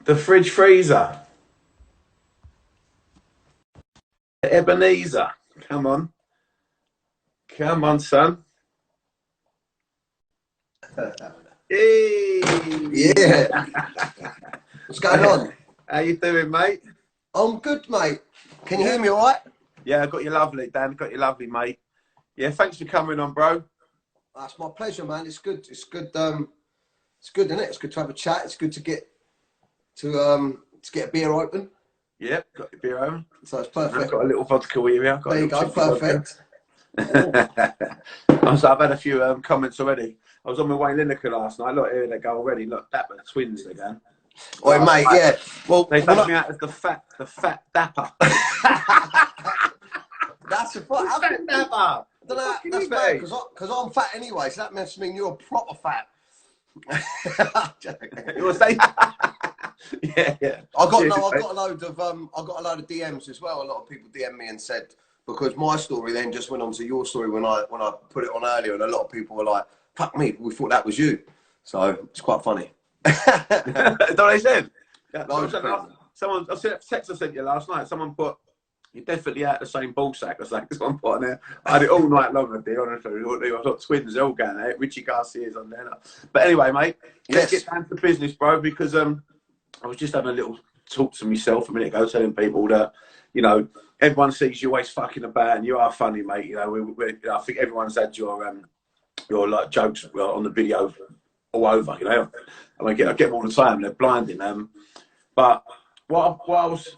The fridge freezer. Ebenezer. Come on. Come on, son. Hey. Yeah. What's going on? How you doing, mate? I'm good, mate. Can you hear me all right? Yeah, I got you lovely, Dan. Got you lovely, mate. Yeah, thanks for coming on, bro. That's my pleasure, man. It's good. It's good. It's good, isn't it? It's good to have a chat. It's good to get a beer open. Yeah, got your beer home. So it's perfect. I've got a little vodka with you here. There you go. Perfect. I've had a few comments already. I was on my Wayne Lineker last night. Look, here they go already. Look, Dapper twins again. Oi, mate. Yeah. Well, they take me out as the fat Dapper. That's a fat Dapper. That's bad because I'm fat anyway, so that must mean you're proper fat. You were saying? Yeah. I got a load of DMs as well. A lot of people DM me and said, because my story then just went on to your story when I put it on earlier, and a lot of people were like, "Fuck me, we thought that was you." So it's quite funny. That's what I said. Yeah. Someone, I sent a text I sent you last night. Someone put, "You're definitely out the same ball sack." I was like, "This one put on there." I had it all night long. I did, honestly. I've got twins all going there. Richie Garcia's on there. But anyway, mate, let's get down to business, bro, because I was just having a little talk to myself a minute ago, telling people that, you know, everyone sees you always fucking about, and you are funny, mate. You know, I think everyone's had your like jokes on the video all over. You know, I get them all the time. They're blinding. But what I was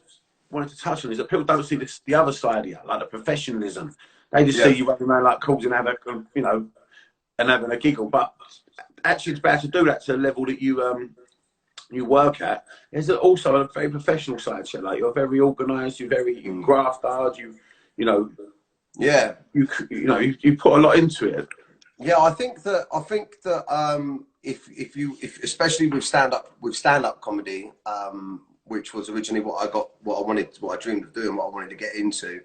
wanted to touch on is that people don't see the other side of you, like the professionalism. They just see you running around like causing havoc, you know, and having a giggle. But actually, it's better to do that to the level that you work at. There's also a very professional side to it. Like, you're very organised. You graft hard. You put a lot into it. Yeah, I think that if especially with stand up comedy, which was originally what I dreamed of doing, what I wanted to get into,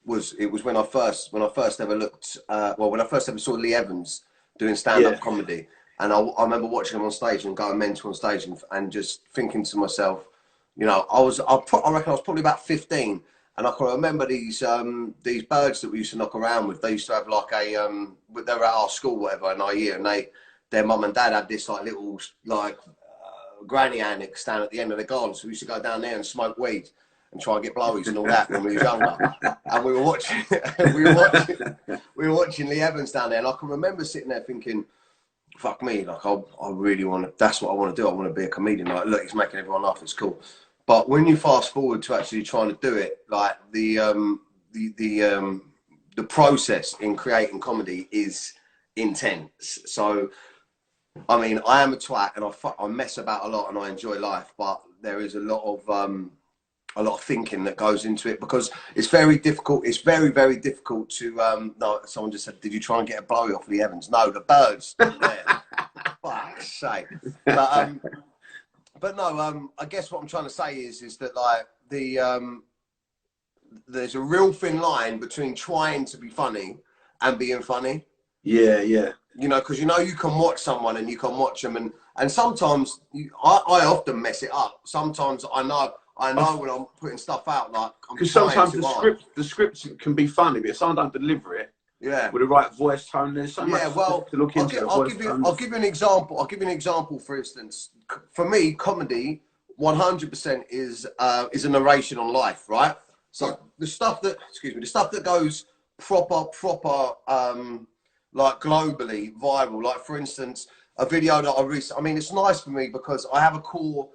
was when I first ever looked, when I first ever saw Lee Evans doing stand up comedy, and I remember watching him on stage and going mental on stage and just thinking to myself, you know, I reckon I was probably about 15. And I can remember these birds that we used to knock around with. They used to have like they were at our school, whatever, in our year, and their mum and dad had this like little granny annex down at the end of the garden. So we used to go down there and smoke weed and try and get blowies and all that when we was younger. And we were watching Lee Evans down there, and I can remember sitting there thinking, fuck me, like I really want to. That's what I want to do. I want to be a comedian. Like, look, he's making everyone laugh. It's cool. But when you fast forward to actually trying to do it, like the process in creating comedy is intense. So, I mean, I am a twat and I mess about a lot and I enjoy life, but there is a lot of thinking that goes into it, because it's very difficult. It's very, very difficult to. No, someone just said, "Did you try and get a blowy off Lee Evans?" No, the birds. Fuck's sake. But no, I guess what I'm trying to say is that like there's a real thin line between trying to be funny and being funny. Yeah. You know, because you can watch someone and you can watch them, and sometimes I often mess it up. Sometimes I know when I'm putting stuff out, like, because sometimes the script can be funny, but if someone don't deliver it, with the right voice tone, there's so much to look into. I'll give you an example. For instance, for me, comedy 100% is a narration on life, right? So the stuff that goes proper like globally viral, like for instance a video that I mean, it's nice for me because I have a core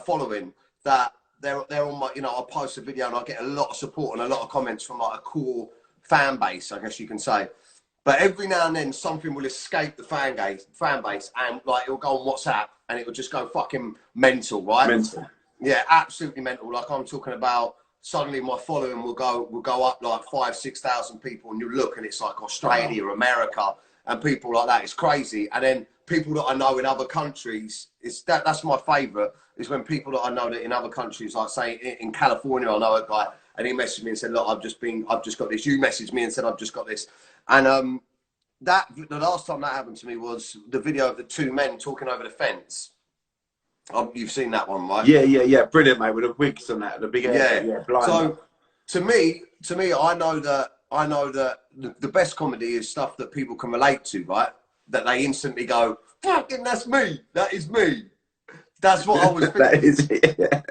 following that they're on my, you know, I post a video and I get a lot of support and a lot of comments from like a core fan base, I guess you can say. But every now and then something will escape the fan base, and like it'll go on WhatsApp and it will just go fucking mental, right? Mental. Yeah, absolutely mental. Like, I'm talking about, suddenly my following will go up like 5,000-6,000 people, and you look and it's like Australia, America, and people like that. It's crazy. And then people that I know in other countries, that's my favourite, is when people that I know that in other countries, like say in California, I know a guy and he messaged me and said, look, I've just got this. You messaged me and said, I've just got this. And the last time that happened to me was the video of the two men talking over the fence. You've seen that one, right? Yeah. Brilliant, mate. With the wigs and that, the big hair. Yeah. Yeah, blind. So to me, I know that the best comedy is stuff that people can relate to, right? That they instantly go, fucking, that's me. That is me. That's what I was thinking. That is it. Yeah.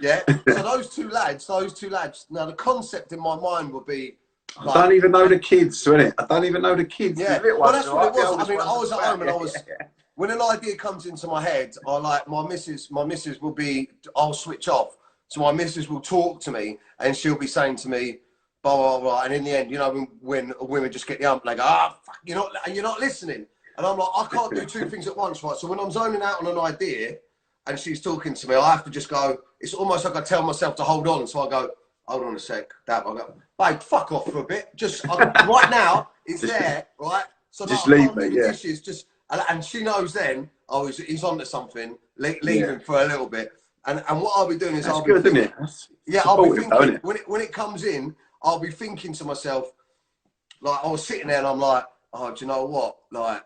Yeah. So those two lads. Now the concept in my mind would be, I don't even know the kids, innit? I don't even know the kids. Yeah. The Well, that's what it was. The I mean, I oldest was at one's home and I back. was. When an idea comes into my head, I like my missus will be, I'll switch off. So my missus will talk to me and she'll be saying to me, blah, blah, blah. And in the end, you know, when women just get the ump, they go, fuck, you're not listening. And I'm like, I can't do two things at once, right? So when I'm zoning out on an idea and she's talking to me, I have to just go, it's almost like I tell myself to hold on. So I go, hold on a sec, Dad. I go, babe, fuck off for a bit. Just right now, it's there, right? So just I leave can't me, do the yeah. dishes, just. And she knows then, oh, he's onto something, leaving for a little bit. And what I'll be doing is I'll be good, thinking, isn't it? That's I'll be though, thinking, when it comes in, I'll be thinking to myself, like, I was sitting there and I'm like, oh, do you know what? Like,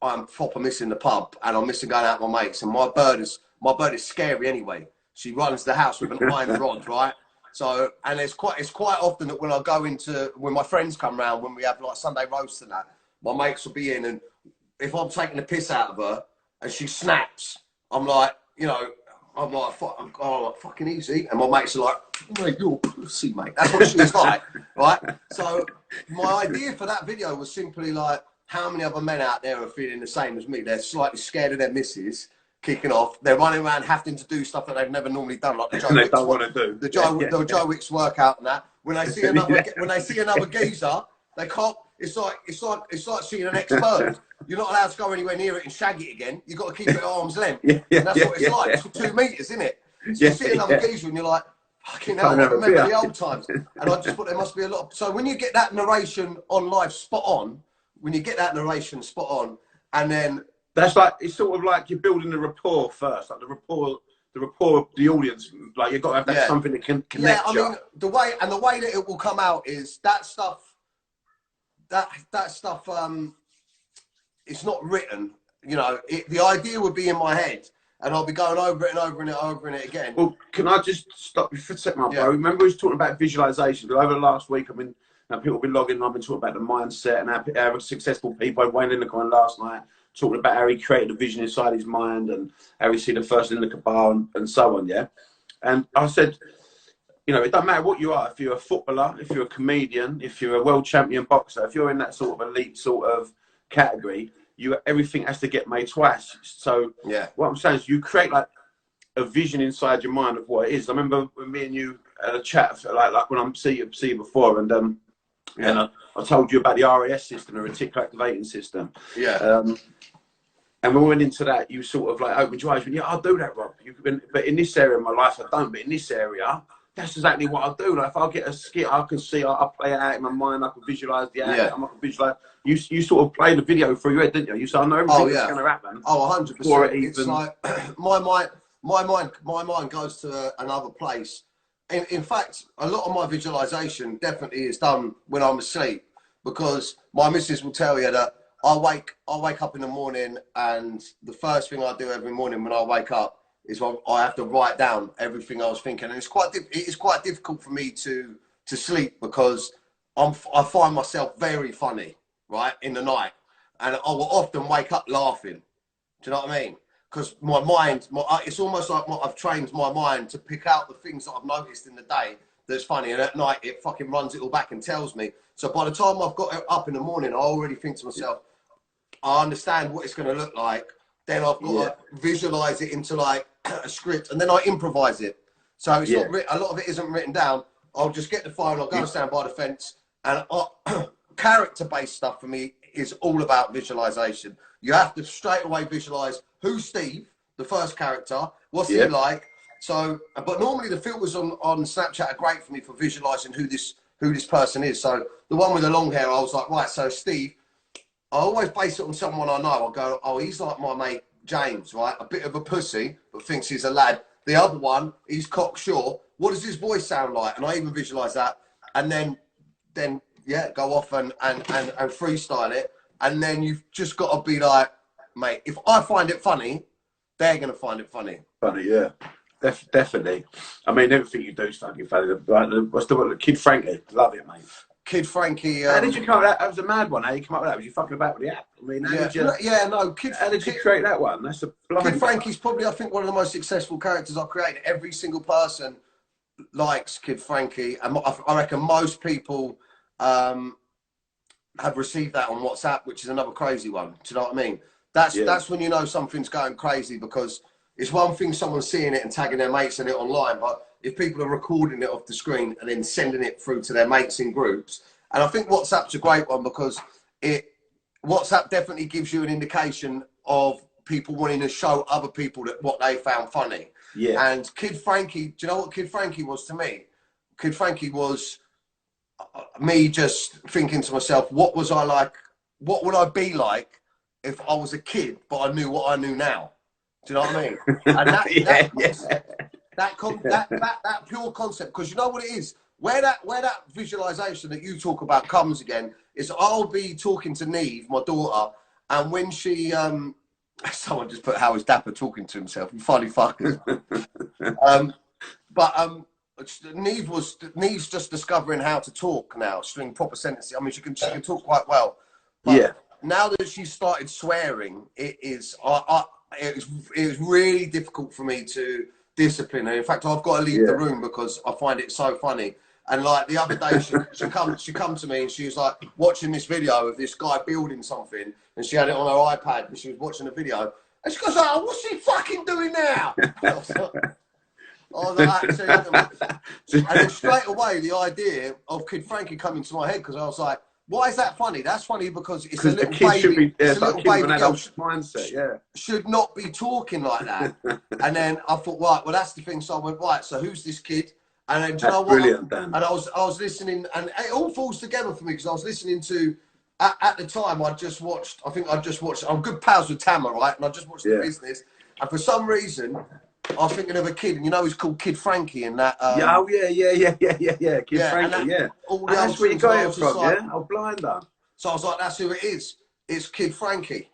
I'm proper missing the pub and I'm missing going out with my mates. And my bird is scary anyway. She runs the house with an iron rod, right? So, and it's quite often that when I go when my friends come round, when we have like Sunday roast and that, my mates will be in, and if I'm taking the piss out of her and she snaps, I'm like, I'm like, fucking easy. And my mates are like, mate, you're a pussy, mate. That's what she's like, right? So my idea for that video was simply like, how many other men out there are feeling the same as me? They're slightly scared of their missus kicking off. They're running around having to do stuff that they've never normally done, like the Joe Wicks don't want to do. The Joe Wicks workout and that. When they see another geezer, they can't. It's like seeing an ex-bird. You're not allowed to go anywhere near it and shag it again. You've got to keep it at arm's length. And that's what it's like. It's for 2 meters, isn't it? So you see another geezer and you're like, fucking hell, I remember the old times. And I just thought there must be a lot. So when you get that narration on live spot on, and then that's like, it's sort of like you're building the rapport first, like the rapport of the audience. Like you've got to have that something that can connect. Yeah, I mean, the way that it will come out is that stuff. That stuff. It's not written. The idea would be in my head, and I'll be going over it and over it again. Well, can I just stop you for a second, bro? Remember we was talking about visualization. Over the last week, people have been logging in. I've been talking about the mindset and how successful people. Wayne Lineker last night talking about how he created a vision inside his mind and how he see the first Lineker bar and so on. Yeah, and I said, it doesn't matter what you are. If you're a footballer, if you're a comedian, if you're a world champion boxer, if you're in that sort of elite sort of category, everything has to get made twice. So what I'm saying is you create like a vision inside your mind of what it is. I remember when me and you had a chat, like when I'm see you before, and I told you about the RAS system, the reticular activating system. And when we went into that, you sort of like opened your eyes. Yeah, I'll do that, Rob. But in this area of my life, I don't. But in this area, that's exactly what I'll do. Like if I get a skit, I can see, I'll play it out in my mind. I can visualize the outcome. I can visualize. You sort of play the video through your head, didn't you? You said, I know everything that's going to happen. Oh, 100%. It's like my mind goes to another place. In fact, a lot of my visualization definitely is done when I'm asleep, because my missus will tell you that I wake up in the morning, and the first thing I do every morning when I wake up is I have to write down everything I was thinking, and it's quite difficult for me to sleep, because I find myself very funny, right, in the night, and I will often wake up laughing. Do you know what I mean? Because my mind, it's almost like I've trained my mind to pick out the things that I've noticed in the day that's funny, and at night it fucking runs it all back and tells me. So by the time I've got up in the morning, I already think to myself, I understand what it's going to look like. Then I've got to visualize it into like a script, and then I improvise it. So it's not a lot of it isn't written down. I'll just get the phone, I'll go and stand by the fence, and character-based stuff for me is all about visualization. You have to straight away visualize who's Steve, the first character, what's he like. So, but normally the filters on Snapchat are great for me for visualizing who this person is. So the one with the long hair, I was like, right, so Steve, I always base it on someone I know. I go, oh, he's like my mate James, right? A bit of a pussy, but thinks he's a lad. The other one, he's cocksure. What does his voice sound like? And I even visualize that. And then go off and freestyle it. And then you've just got to be like, mate, if I find it funny, they're going to find it funny. Funny, yeah. Definitely. I mean, everything you do is fucking funny. Like, what's the Kid Frankie? Love it, mate. Kid Frankie. How did you come up with that? That was a mad one. How you come up with that? Was you fucking about with the app? I mean, how did you create that one? That's a Kid Frankie's probably, I think, one of the most successful characters I've created. Every single person likes Kid Frankie, and I reckon most people have received that on WhatsApp, which is another crazy one. Do you know what I mean? That's when you know something's going crazy, because it's one thing someone seeing it and tagging their mates in it online, but if people are recording it off the screen and then sending it through to their mates in groups. And I think WhatsApp's a great one, because WhatsApp definitely gives you an indication of people wanting to show other people that what they found funny. Yeah. And Kid Frankie, do you know what Kid Frankie was to me? Kid Frankie was me just thinking to myself, what was I like? What would I be like if I was a kid, but I knew what I knew now? Do you know what I mean? And that pure concept, because you know what it is, where that visualization that you talk about comes again is I'll be talking to Neve, my daughter, and when she someone just put Hisee and Dapper talking to himself, you funny fuckers. Neve's just discovering how to talk now, string proper sentences. I mean, she can talk quite well. But now that she's started swearing, it is really difficult for me to discipline her. In fact, I've got to leave the room because I find it so funny. And like the other day, she come to me and she was like watching this video of this guy building something, and she had it on her iPad and she was watching the video, and she goes, "Oh, what's he fucking doing now?" And then straight away the idea of Kid Frankie coming to my head, because I was like, why is that funny? That's funny because it's a little baby. It's a little baby girl mindset, should not be talking like that. And then I thought, right, well, that's the thing. So I went, right, so who's this kid? And then, do you know what? And I was listening, and it all falls together for me, because I was listening to, at the time, I think I just watched, I'm good pals with Tama, right? And I just watched The Business. And for some reason, I was thinking of a kid, and you know he's called Kid Frankie, and that. Kid Frankie, that's where you got it from, like, I'll blind her. So I was like, that's who it is. It's Kid Frankie.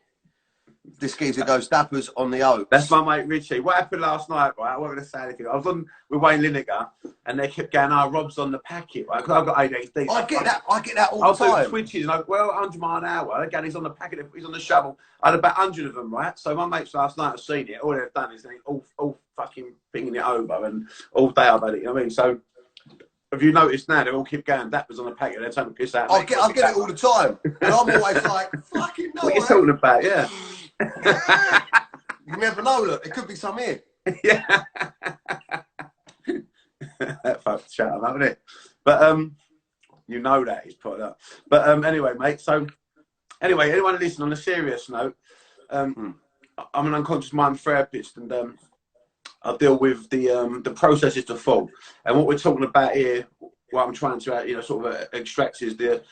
This geezer goes, Dapper's on the Oaks. That's my mate Richie. What happened last night, right? I wasn't going to say anything. I was on with Wayne Lineker, and they kept going, "Oh, Rob's on the packet," right? Because I've got ADHD. I get that all the time. I was doing twitches, and I well, 100 mile an hour. Again, he's on the packet. He's on the shovel. I had about 100 of them, right? So my mates last night have seen it. All they've done is they all fucking pinging it over, and all day I've had it. You know what I mean? So have you noticed now? They all keep going, "Dapper's on the packet." They're taking piss out. I get it all the time, and I'm always like, "Fucking no." What are you talking about? Yeah. You never know. Look, it could be some here. Yeah. That fucked shut up, haven't it? But you know that he's put up. But anyway, mate. So anyway, anyone listening, on a serious note, I'm an unconscious mind therapist, and I deal with the processes to fall. And what we're talking about here, what I'm trying to sort of extract is that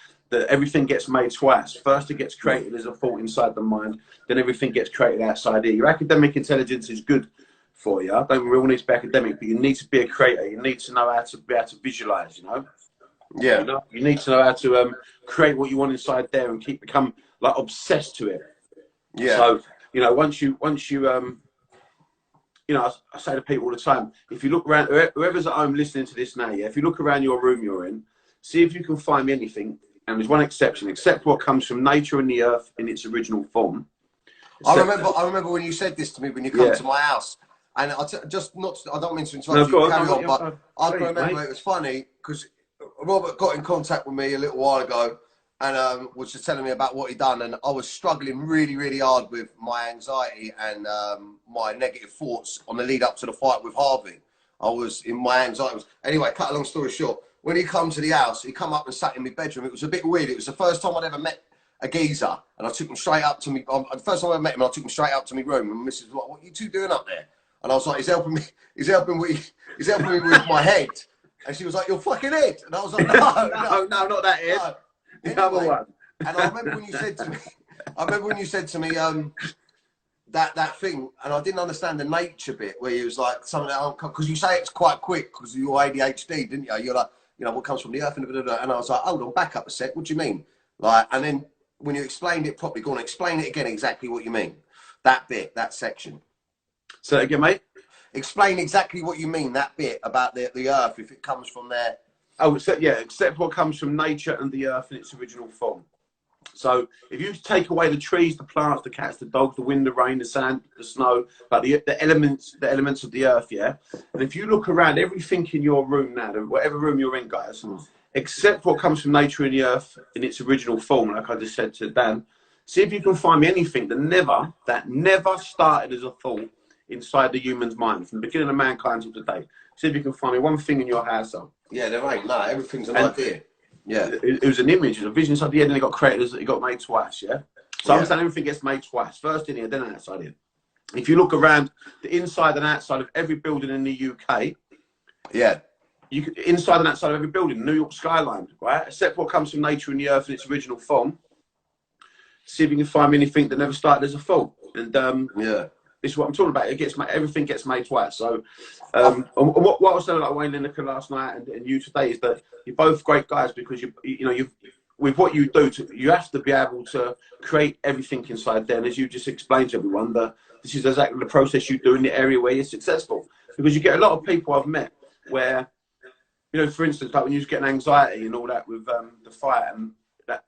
everything gets made twice. First, it gets created as a thought inside the mind. Then everything gets created outside here. Your academic intelligence is good for you. Don't we all need to be academic, but you need to be a creator. You need to know how to be able to visualize. Yeah. You need to know how to create what you want inside there and become like obsessed to it. Yeah. So once you I say to people all the time, if you look around, whoever's at home listening to this now, if you look around your room you're in, see if you can find me anything. And there's one exception, except what comes from nature and the earth in its original form. I remember when you said this to me when you come to my house, and I don't mean to interrupt you, carry on, but I can remember it was funny because Robert got in contact with me a little while ago, and was just telling me about what he'd done, and I was struggling really, really hard with my anxiety and my negative thoughts on the lead up to the fight with Harvey. I was in my anxiety. Anyway, cut a long story short. When he come to the house, he come up and sat in my bedroom. It was a bit weird. It was the first time I'd ever met a geezer, and I took him straight up to me. The first time I met him, I took him straight up to my room, and Mrs. was like, "What are you two doing up there?" And I was like, "He's helping me with my head." And she was like, "Your fucking head?" And I was like, "No, not that head. No. The other one." And I remember when you said to me, that thing, and I didn't understand the nature bit where you was like something that, because you say it's quite quick because of your ADHD, didn't you? You're like, what comes from the earth, and I was like, hold on, back up a sec. What do you mean? Like, and then when you explained it properly, go on, explain it again exactly what you mean. That bit, that section. So again, mate. Explain exactly what you mean, that bit about the earth, if it comes from there. Oh, so, yeah, except what comes from nature and the earth in its original form. So if you take away the trees, the plants, the cats, the dogs, the wind, the rain, the sand, the snow, like the elements of the earth, yeah. And if you look around everything in your room now, whatever room you're in, guys, except what comes from nature and the earth in its original form, like I just said to Dan, see if you can find me anything that never started as a thought inside the human's mind from the beginning of mankind to today. See if you can find me one thing in your household. Yeah, there ain't. No, everything's an idea. Yeah, it was an image, it was a vision inside the head, and it got created, it got made twice. Yeah, so I understand everything gets made twice. First in here, then outside here. If you look around the inside and outside of every building in the UK, yeah, you could, inside and outside of every building, New York skyline, right? Except what comes from nature and the earth in its original form. See if you can find me anything that never started as a thought. And yeah. this is what I'm talking about. It gets everything gets made twice. So, and what I was saying about Wayne Lineker last night and you today is that you're both great guys because you've with what you do, you have to be able to create everything inside there. And as you just explained to everyone, that this is exactly the process you do in the area where you're successful. Because you get a lot of people I've met where, for instance, like when you was getting anxiety and all that with the fight and that,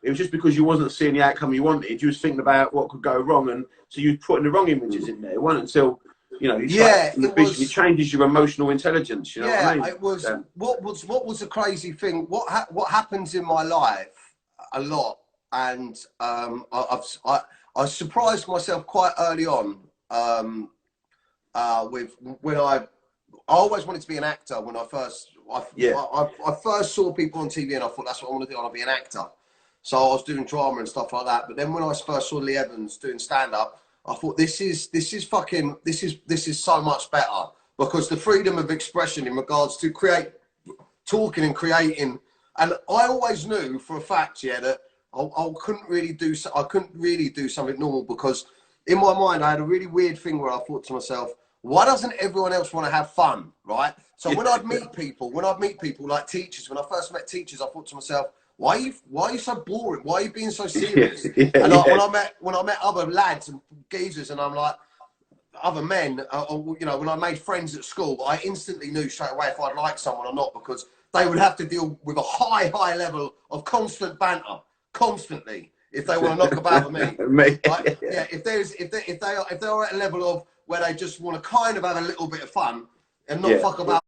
it was just because you wasn't seeing the outcome you wanted. You was thinking about what could go wrong, and so you was putting the wrong images in there. It wasn't until it changes your emotional intelligence. You know what I mean? It was. What was the crazy thing? What happens in my life a lot, and I surprised myself quite early on with when I always wanted to be an actor. When I first saw people on TV, and I thought that's what I want to do. I want to be an actor. So I was doing drama and stuff like that. But then when I first saw Lee Evans doing stand up, I thought this is so much better, because the freedom of expression in regards to talking and creating. And I always knew for a fact, that I couldn't really do something normal, because in my mind I had a really weird thing where I thought to myself, why doesn't everyone else want to have fun, right? So when I'd meet people like teachers, when I first met teachers, I thought to myself, why are you so boring? Why are you being so serious? When I met other lads and geezers, and I'm like, other men, when I made friends at school, I instantly knew straight away if I'd like someone or not, because they would have to deal with a high level of constant banter, constantly, if they want to knock about with me. If they are at a level of where they just want to kind of have a little bit of fun and not fuck about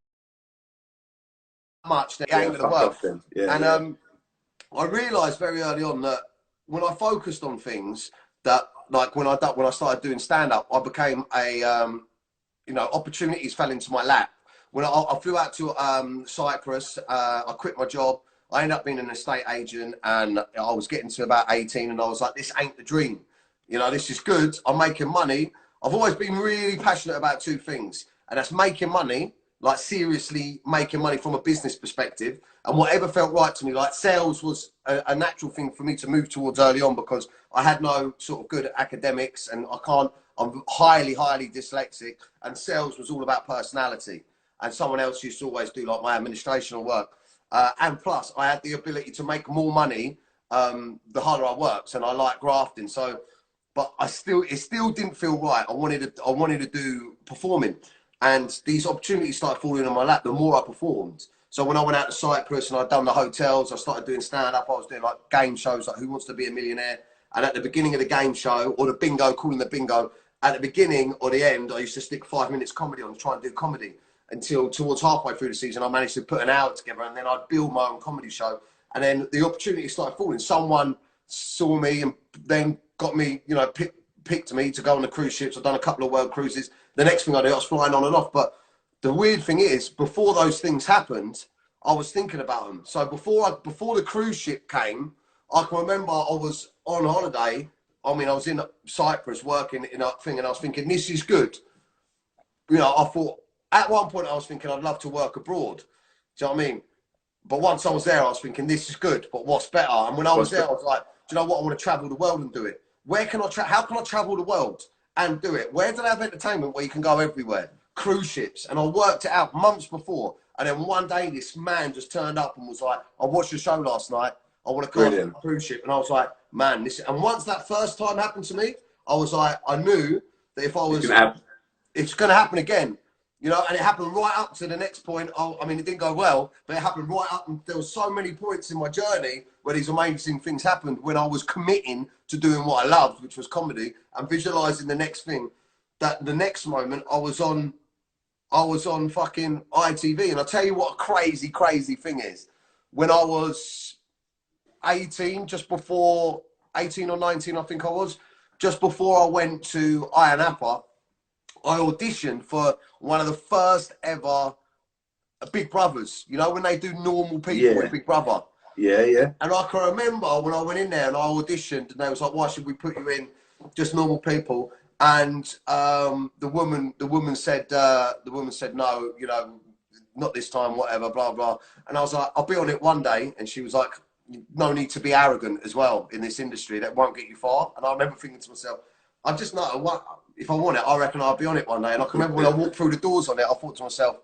much, they ain't gonna work. I realised very early on that when I focused on things, that like when I started doing stand up, I became opportunities fell into my lap. When I flew out to Cyprus, I quit my job. I ended up being an estate agent, and I was getting to about 18, and I was like, this ain't the dream. This is good. I'm making money. I've always been really passionate about two things, and that's making money, like seriously making money from a business perspective, and whatever felt right to me. Like sales was a natural thing for me to move towards early on, because I had no sort of good academics, and I'm highly dyslexic, and sales was all about personality. And someone else used to always do like my administrational work. And plus I had the ability to make more money the harder I worked, and I like grafting. So, but it still didn't feel right. I wanted to do performing, and these opportunities started falling on my lap the more I performed. So when I went out to Cyprus and I'd done the hotels, I started doing stand-up. I was doing like game shows like Who Wants to Be a Millionaire? And at the beginning of the game show, or the bingo, calling the bingo, at the beginning or the end, I used to stick 5 minutes comedy on, try and do comedy, until towards halfway through the season, I managed to put an hour together, and then I'd build my own comedy show. And then the opportunity started falling. Someone saw me and then got me, picked me to go on the cruise ships. I've done a couple of world cruises. The next thing I did, I was flying on and off. But the weird thing is, before those things happened, I was thinking about them. So before the cruise ship came, I can remember I was on holiday. I mean, I was in Cyprus working in a thing, and I was thinking, this is good. I thought, at one point I was thinking I'd love to work abroad. Do you know what I mean? But once I was there, I was thinking, this is good, but what's better? And when I was there, I was like, do you know what? I want to travel the world and do it. Where can I how can I travel the world and do it? Where do they have entertainment where you can go everywhere? Cruise ships. And I worked it out months before. And then one day this man just turned up and was like, I watched your show last night. I want to go on a cruise ship. And I was like, man, and once that first time happened to me, I was like, I knew that if I was it's going to happen again. You know, and it happened right up to the next point. I mean, it didn't go well, but it happened right up. And there were so many points in my journey where these amazing things happened when I was committing to doing what I loved, which was comedy, and visualizing the next thing. That the next moment I was on fucking ITV. And I'll tell you what a crazy, crazy thing is. When I was 18, just before 18 or 19, I think I was, just before I went to Hisee and Dapper, I auditioned for one of the first ever Big Brothers. You know, when they do normal people with Big Brother. Yeah, yeah. And I can remember when I went in there and I auditioned, and they was like, "Why should we put you in just normal people?" And the woman said, "No, you know, not this time, whatever, blah blah." And I was like, "I'll be on it one day." And she was like, "No need to be arrogant as well in this industry. That won't get you far." And I remember thinking to myself, I just know what, if I want it, I reckon I'll be on it one day. And I can remember when I walked through the doors on it, I thought to myself,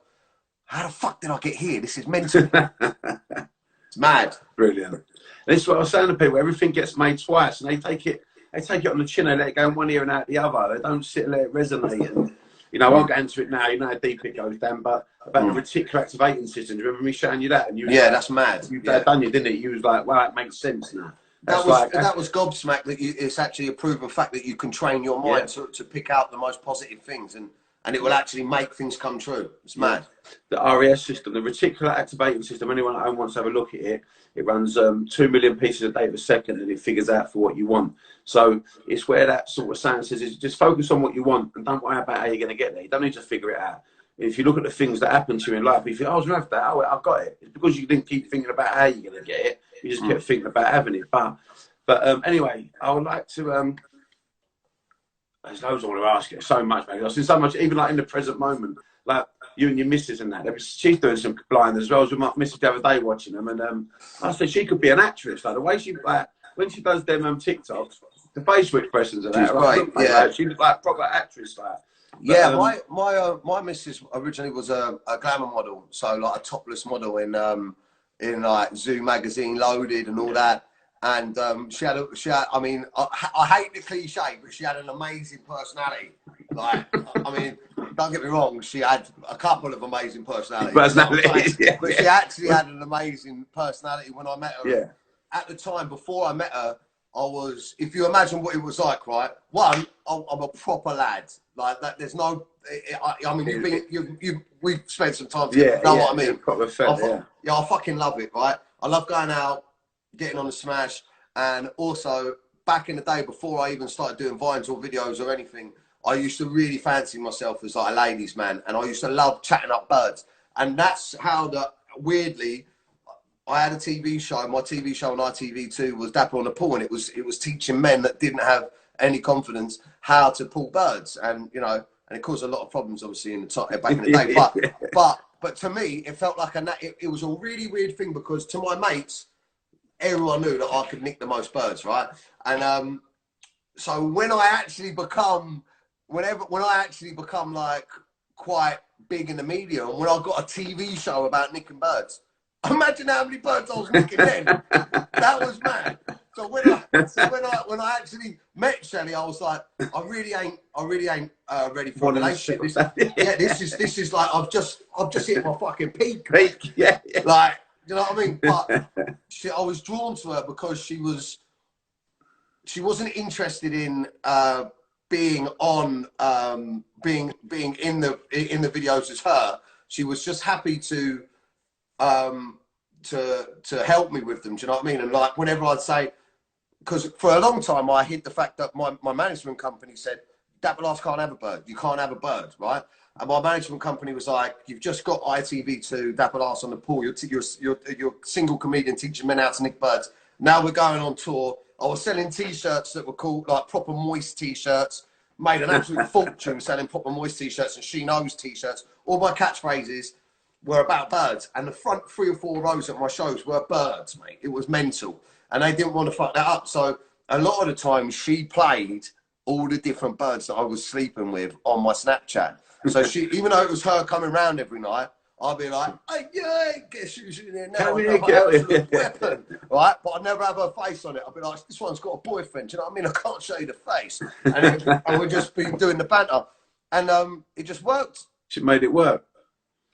how the fuck did I get here? This is mental. It's mad. Brilliant. This is what I was saying to people. Everything gets made twice, and they take it on the chin. They let it go in one ear and out the other. They don't sit and let it resonate. And you know, I won't get into it now. You know how deep it goes down. But about the reticular activating system. Do you remember me showing you that? And you was like, that's mad. You done it, didn't it? You was like, well, that makes sense now. That was gobsmacked. That it's actually a proven fact that you can train your mind to pick out the most positive things, and it will actually make things come true. It's mad. The RES system, the reticular activating system, anyone at home wants to have a look at it, it runs 2 million pieces a day per second, and it figures out for what you want. So it's where that sort of science is just focus on what you want and don't worry about how you're going to get there. You don't need to figure it out. If you look at the things that happen to you in life, if you think, I was going to have that, oh, I've got it. It's because you didn't keep thinking about how you're going to get it. You just kept thinking about having it. But anyway, I would like to... there's loads I want to ask you. So much, man. I've seen so much, even like in the present moment, like you and your missus and that. She's doing some blind as well. I was with my missus the other day watching them, and I said she could be an actress. Like the way she, like, when she does them TikToks, the facial expressions of that, like, she was like proper actress, like. But, my missus originally was a glamour model, so like a topless model in like Zoo magazine, Loaded, and all that. And she had, I mean, I hate the cliche, but she had an amazing personality. Like, I mean, don't get me wrong, she had a couple of amazing personalities. But she actually had an amazing personality when I met her. Yeah. At the time, before I met her, I was, if you imagine what it was like, right? One, I'm a proper lad. Like that, there's no, I mean, we've spent some time together. You know what I mean? Proper fan, I fucking love it, right? I love going out, getting on the smash, and also back in the day before I even started doing vines or videos or anything, I used to really fancy myself as like a ladies' man, and I used to love chatting up birds. And that's how weirdly, I had a TV show. My TV show on ITV2 was Dapper on the Pool, and it was teaching men that didn't have any confidence how to pull birds, and you know, and it caused a lot of problems, obviously, in the top back in the day. But to me, it felt like it was a really weird thing, because to my mates, everyone knew that I could nick the most birds, right? And so when I actually become like quite big in the media, and when I got a TV show about nicking birds, imagine how many birds I was nicking then. That was mad. So when I actually met Shelley, I was like, I really ain't ready for a relationship. This is like I've just hit my fucking peak. Yeah. Like, you know what I mean? But I was drawn to her because she wasn't interested in being on being in the videos as her. She was just happy to help me with them. Do you know what I mean? And like whenever I'd say, because for a long time I hid the fact that my management company said, Dapper Lass can't have a bird. You can't have a bird, right? And my management company was like, you've just got ITV2, Dapper Lass on the Pool. You're single comedian teaching men how to nick birds. Now we're going on tour. I was selling T-shirts that were called like proper moist T-shirts. Made an absolute fortune selling proper moist T-shirts and She Knows T-shirts. All my catchphrases were about birds. And the front 3 or 4 rows at my shows were birds, mate. It was mental. And they didn't want to fuck that up. So a lot of the time she played all the different birds that I was sleeping with on my Snapchat. So even though it was her coming round every night, I'd be like, hey, yeah, guess who's in here now? Weapon, right? But I'd never have her face on it. I'd be like, this one's got a boyfriend. Do you know what I mean? I can't show you the face. And we'd just be doing the banter. and it just worked. She made it work.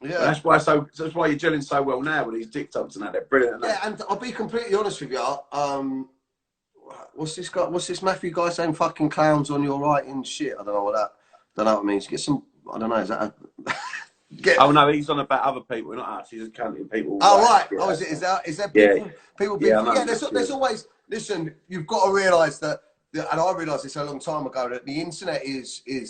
Yeah. But that's why you're gelling so well now with these TikToks and that. They're brilliant. Yeah, and I'll be completely honest with you. What's this guy? What's this Matthew guy saying? Fucking clowns on your right and shit. I don't know what that. Don't know what it means. Get some. I don't know. Is that? Oh no, he's on about other people, not us. He's just counting people. Oh right. Oh, is there people? Yeah. People. Yeah. There's always. Listen, you've got to realise that, and I realised this a long time ago, that the internet is you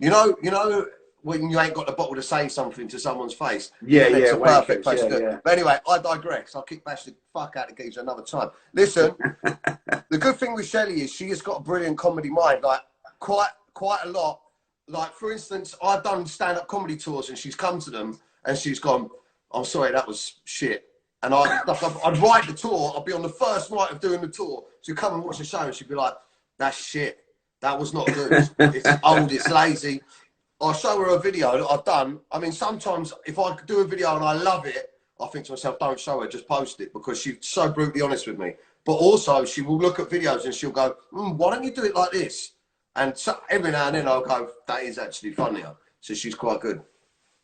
know when you ain't got the bottle to say something to someone's face. It's a perfect place to do it. But anyway, I digress. I'll kick bash the fuck out of geezer another time. Listen, the good thing with Shelley is she has got a brilliant comedy mind, like quite a lot. Like, for instance, I've done stand-up comedy tours and she's come to them and she's gone, I'm sorry, that was shit. And I'd write the tour, I'd be on the first night of doing the tour. She'd come and watch the show and she'd be like, that's shit. That was not good. It's old, it's lazy. I'll show her a video that I've done. I mean, sometimes if I do a video and I love it, I think to myself, don't show her, just post it, because she's so brutally honest with me. But also, she will look at videos and she'll go, why don't you do it like this? And so every now and then I'll go, that is actually funnier. So she's quite good.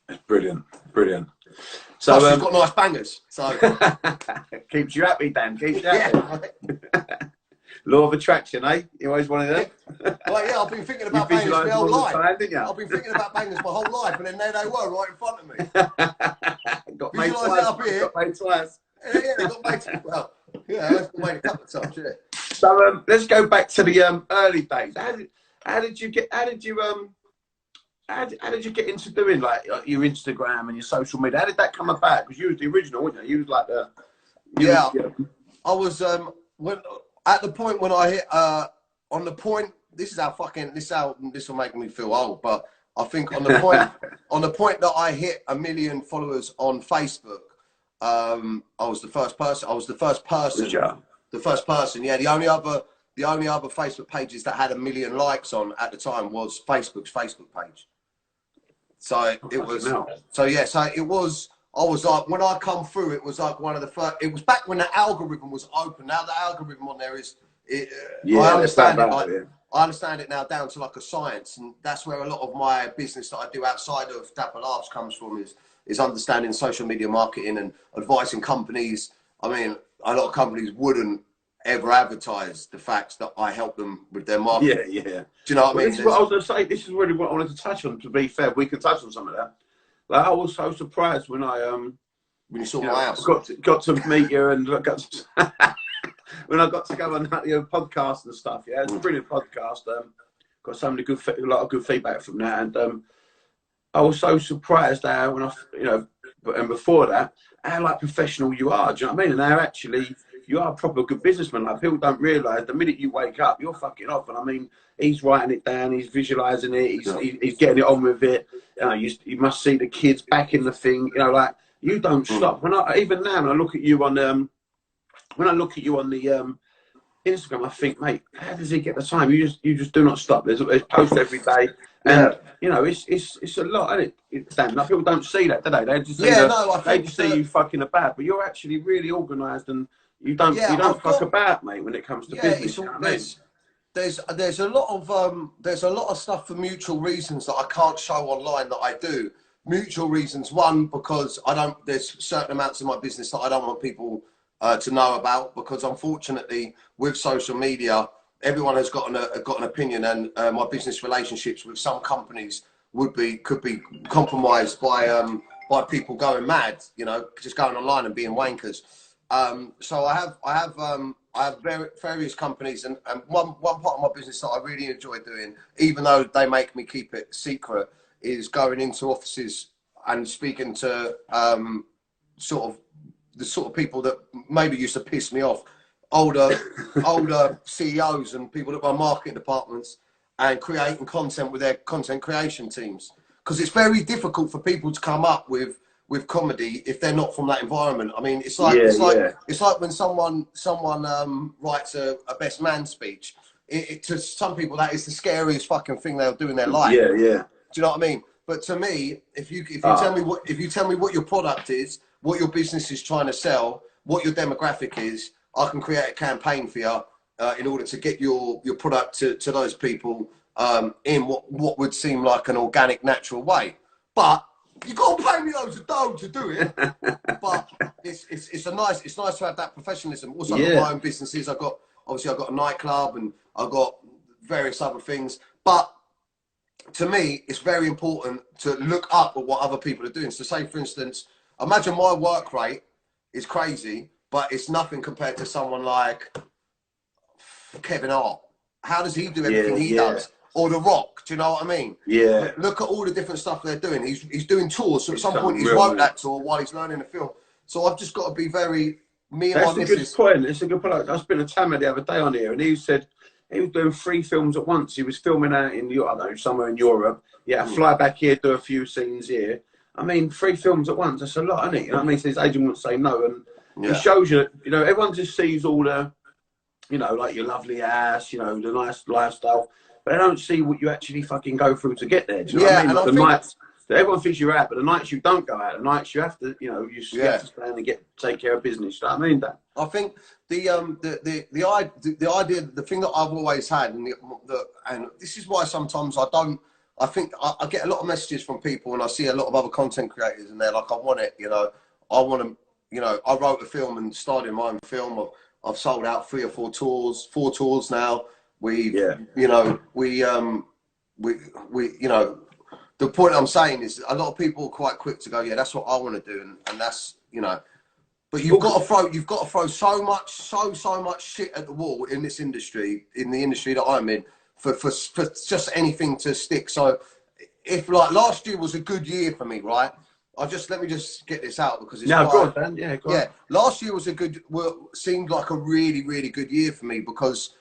It's brilliant. So she's got nice bangers. So keeps you happy, Dan. Keeps you happy. Law of attraction, eh? You always wanted that. Well, yeah, I've been thinking about bangers my whole life. I've been thinking about bangers my whole life, and then there they were, right in front of me. Got made twice. Up here. Got made twice. Yeah, they got made twice. Well, yeah, I've made a couple of times. Yeah. So let's go back to the early days. How did you get into doing like your Instagram and your social media? How did that come about? Because you was the original, weren't you? You was like the I was at the point when I hit on the point. This will make me feel old, but I think on the point that I hit 1 million followers on Facebook, I was the first person. The first person. Yeah, the only other Facebook pages that had 1 million likes on at the time was Facebook's Facebook page. So it was. So yeah. So it was. I was like, when I come through, it was like one of the first. It was back when the algorithm was open. Now the algorithm on there is. I understand it. I understand it now down to like a science, and that's where a lot of my business that I do outside of Dapper Laughs comes from. Is understanding social media marketing and advising companies. I mean, a lot of companies wouldn't ever advertise the fact that I help them with their marketing. Yeah. Do you know what I mean? This is what I was going to say. This is really what I wanted to touch on. To be fair, we can touch on some of that. Like, I was so surprised when when you saw my house. Got to meet you and when I got to go on that podcast and stuff. Yeah, it's a brilliant podcast. Got so many a lot of good feedback from that, and I was so surprised how when and before that, how like professional you are. Do you know what I mean? And how actually you are a proper good businessman. Like, people don't realise the minute you wake up, you're fucking off. And I mean, he's writing it down, he's visualising it, he's getting it on with it. You must see the kids back in the thing. Like, you don't stop. Even now, when I look at you on the Instagram, I think, mate, how does he get the time? You just do not stop. There's posts every day, and it's a lot, isn't it? Damn, like, people don't see that, do they? They just see you fucking about, but you're actually really organised, and you don't fuck about, mate, when it comes to business. There's a lot of stuff for mutual reasons that I can't show online that I do. Mutual reasons, one, because there's certain amounts of my business that I don't want people to know about, because unfortunately with social media, everyone has got an opinion, and my business relationships with some companies could be compromised by people going mad, just going online and being wankers. So I have various companies, and one part of my business that I really enjoy doing, even though they make me keep it secret, is going into offices and speaking to the sort of people that maybe used to piss me off, older CEOs and people that run marketing departments, and creating content with their content creation teams. Because it's very difficult for people to come up with comedy if they're not from that environment. I mean, it's like when someone writes a best man speech. To some people, that is the scariest fucking thing they'll do in their life. Yeah. Do you know what I mean? But to me, if you tell me what your product is, what your business is trying to sell, what your demographic is, I can create a campaign for you in order to get your product to those people in what would seem like an organic, natural way. But you got to pay me loads of dough to do it. But it's nice to have that professionalism. Also, I've got my own businesses. I've got a nightclub and I've got various other things. But to me, it's very important to look up at what other people are doing. So say, for instance, imagine my work rate is crazy, but it's nothing compared to someone like Kevin Hart. How does he do everything he does? Or The Rock, do you know what I mean? Yeah. Look at all the different stuff they're doing. He's doing tours, so at some point he's wrote that tour while he's learning the film. So I've just got to be very, That's a good point. It's a good point. I was been a Tammer the other day on here, and he said he was doing 3 films at once. He was filming out in, I don't know, somewhere in Europe. Yeah, fly back here, do a few scenes here. I mean, 3 films at once, that's a lot, isn't it? You know what I mean? So his agent wouldn't say no. And it shows you, everyone just sees all the, like your lovely ass, the nice lifestyle. But they don't see what you actually fucking go through to get there. Do you know what I mean? Like the nights, everyone thinks you're out, but the nights you don't go out, the nights you have to, you have to stand and take care of business. You know what I mean, Dan? I think the idea, the thing that I've always had, and this is why sometimes I think I get a lot of messages from people, and I see a lot of other content creators, and they're like, I want it, I want to, I wrote a film and started my own film. I've sold out 3 or 4 tours, 4 tours now. The point I'm saying is a lot of people are quite quick to go, yeah, that's what I want to do, and that's, but you've got to throw so much shit at the wall in this industry, in the industry that I'm in, for just anything to stick. So if like last year was a good year for me, right? Let me just get this out because it's go on, Dan. Go on. Last year was seemed like a really, really good year for me because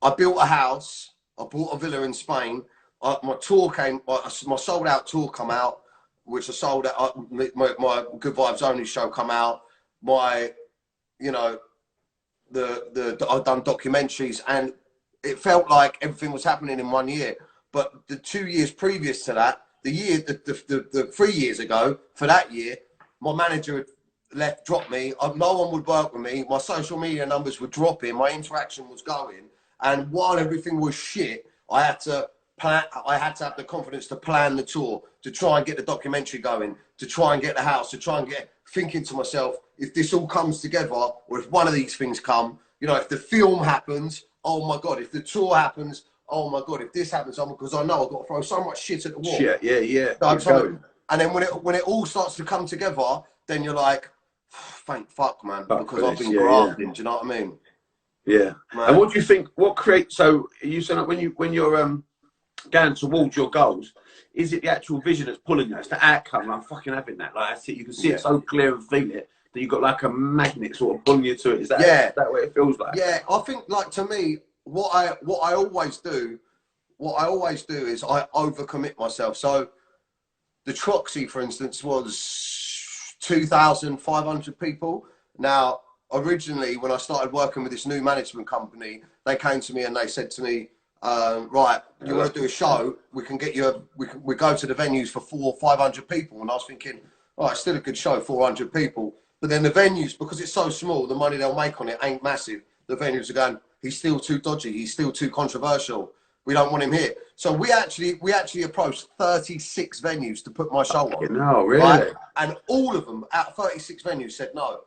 I built a house, I bought a villa in Spain. My tour came, my sold out tour come out, which I sold out. My Good Vibes Only show come out. My, I've done documentaries, and it felt like everything was happening in 1 year. But the 2 years previous to that, the 3 years ago for that year, my manager had dropped me. No one would work with me. My social media numbers were dropping. My interaction was going. And while everything was shit, I had to have the confidence to plan the tour, to try and get the documentary going, to try and get the house, to try and thinking to myself, if this all comes together, or if one of these things come, if the film happens, oh my God, if the tour happens, oh my God, if this happens, because I know I've got to throw so much shit at the wall. Shit, yeah. And then when it all starts to come together, then you're like, thank fuck, man, because I've been grafting. Do you know what I mean? Yeah. Man. And what do you think? What creates? So you said like when you're going towards your goals, is it the actual vision that's pulling you? It's the outcome. I'm fucking having that. Like I see, you can see it so clear and feel it that you've got like a magnet sort of pulling you to it. Is that that what it feels like? Yeah, I think like to me, what I always do is I overcommit myself. So the Troxy, for instance, was 2,500 people. Now, originally, when I started working with this new management company, they came to me and they said to me, right, you want to do a show? We can get you. We go to the venues for 400 or 500 people. And I was thinking, oh, it's still a good show, 400 people. But then the venues, because it's so small, the money they'll make on it ain't massive. The venues are going, he's still too dodgy. He's still too controversial. We don't want him here. So we actually approached 36 venues to put my show on. No, really? Right? And all of them out of 36 venues said no.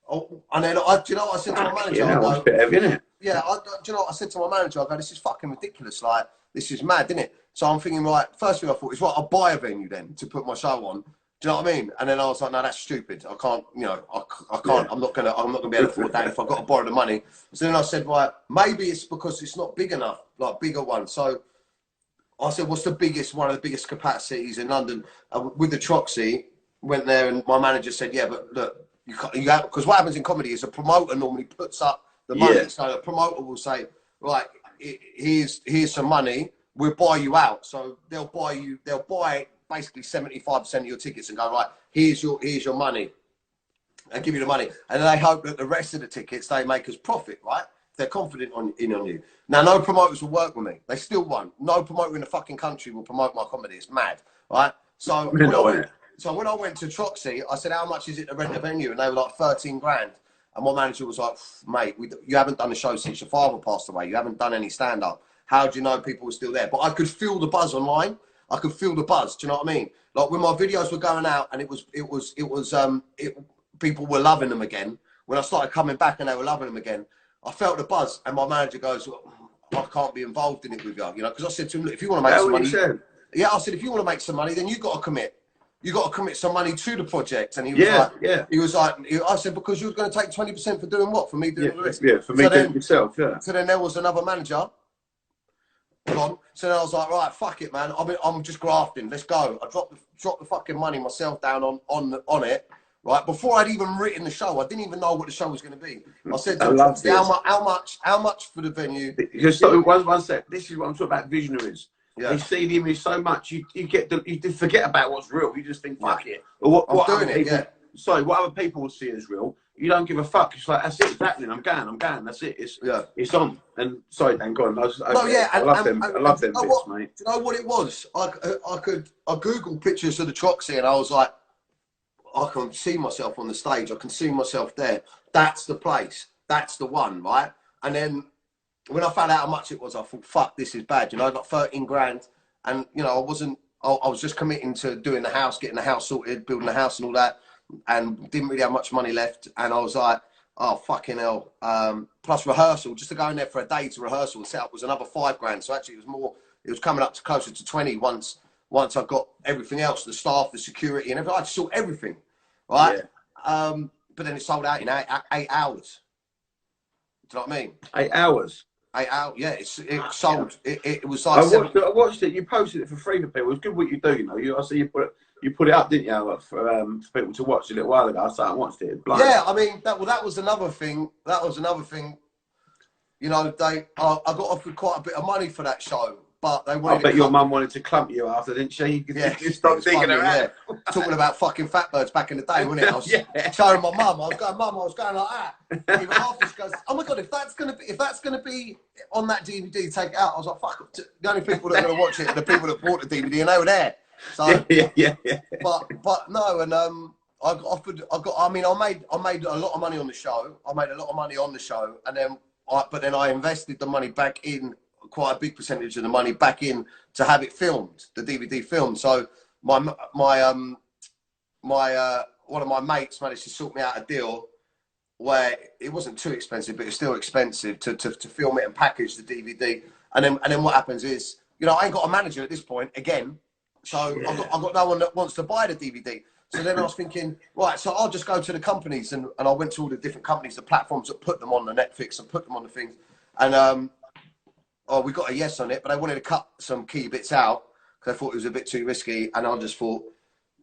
Oh, and then do you know what I said to my manager? Yeah, it's a bit heavy, isn't it? Yeah, do you know what I said to my manager? I go, this is fucking ridiculous. Like, this is mad, isn't it? So I'm thinking, right, first thing I thought is, right, I'll buy a venue then to put my show on. Do you know what I mean? And then I was like, no, that's stupid. I can't, I can't. I'm not gonna be able to afford that if I've got to borrow the money. So then I said, right, maybe it's because it's not big enough, like bigger ones. So I said, what's one of the biggest capacities in London? With the Troxy, went there and my manager said, yeah, but look, you have, because what happens in comedy is a promoter normally puts up the money. Yeah. So a promoter will say, right, here's some money, we'll buy you out. So they'll buy basically 75% of your tickets and go, right, here's your money, and give you the money. And then they hope that the rest of the tickets they make as profit, right? They're confident on you. Now, no promoters will work with me. They still won't. No promoter in the fucking country will promote my comedy. It's mad, right? So when I went to Troxy, I said, how much is it to rent a venue? And they were like 13 grand. And my manager was like, mate, you haven't done a show since your father passed away. You haven't done any stand-up. How do you know people were still there? But I could feel the buzz online. I could feel the buzz. Do you know what I mean? Like when my videos were going out and people were loving them again. When I started coming back and they were loving them again, I felt the buzz. And my manager goes, well, I can't be involved in it with you, you know, because I said to him, look, if you want to make some money, yeah, I said, if you want to make some money, then you've got to commit. You got to commit some money to the project. And he was like, I said, because you were going to take 20% for doing what? For me doing the rest? Yeah, for me doing it myself, yeah. So then there was another manager. So then I was like, right, fuck it, man. I'm just grafting. Let's go. I dropped the fucking money myself down on it. Right, before I'd even written the show, I didn't even know what the show was going to be. I said to him, how much for the venue? Just one sec. This is what I'm talking about. Visionaries. Yeah. They see the image so much, you forget about what's real. You just think, fuck it. Or what I'm doing it. Yeah. Sorry, what other people will see as real. You don't give a fuck. It's like, that's it. It's happening. I'm going. That's it. It's on. And sorry, Dan, go on. I love them bits, mate. Do you know what it was? I googled pictures of the Troxy and I was like, I can see myself on the stage. I can see myself there. That's the place. That's the one, right? And then when I found out how much it was, I thought, fuck, this is bad. You know, I got 13 grand and, you know, I was just committing to doing the house, getting the house sorted, building the house and all that, and didn't really have much money left. And I was like, oh, fucking hell. Plus rehearsal, just to go in there for a day to rehearsal and set up was another 5 grand. So actually it was coming up to closer to 20 once I got everything else, the staff, the security and everything. I had to sort everything, right? Yeah. But then it sold out in 8 hours. Do you know what I mean? 8 hours? 8 hours, yeah. It sold. Yeah. It was like I watched it. You posted it for free for people. It's good what you do, you know. I see you put it up, didn't you, for people to watch a little while ago. I sat and watched it. Yeah, I mean that was another thing. You know, I got offered quite a bit of money for that show, but they wanted. I bet your mum wanted to clump you after, didn't she? Yeah, you stopped thinking around. Yeah. Talking about fucking fat birds back in the day, wasn't it? I was showing my mum. I was going like that. Even after she goes, oh my god, if that's gonna be on that DVD, take it out. I was like, fuck. The only people that are gonna watch it are the people that bought the DVD, and they were there. So yeah. But no, and I got offered. I made a lot of money on the show. And then I invested the money back in, quite a big percentage of the money back in to have it filmed, the DVD filmed. So my one of my mates managed to sort me out a deal where it wasn't too expensive, but it was still expensive to film it and package the DVD. And then what happens is, you know, I ain't got a manager at this point again. So yeah. I've got no one that wants to buy the DVD. So then I was thinking, right, so I'll just go to the companies. And I went to all the different companies, the platforms that put them on the Netflix and put them on the things. And we got a yes on it, but they wanted to cut some key bits out because I thought it was a bit too risky. And I just thought,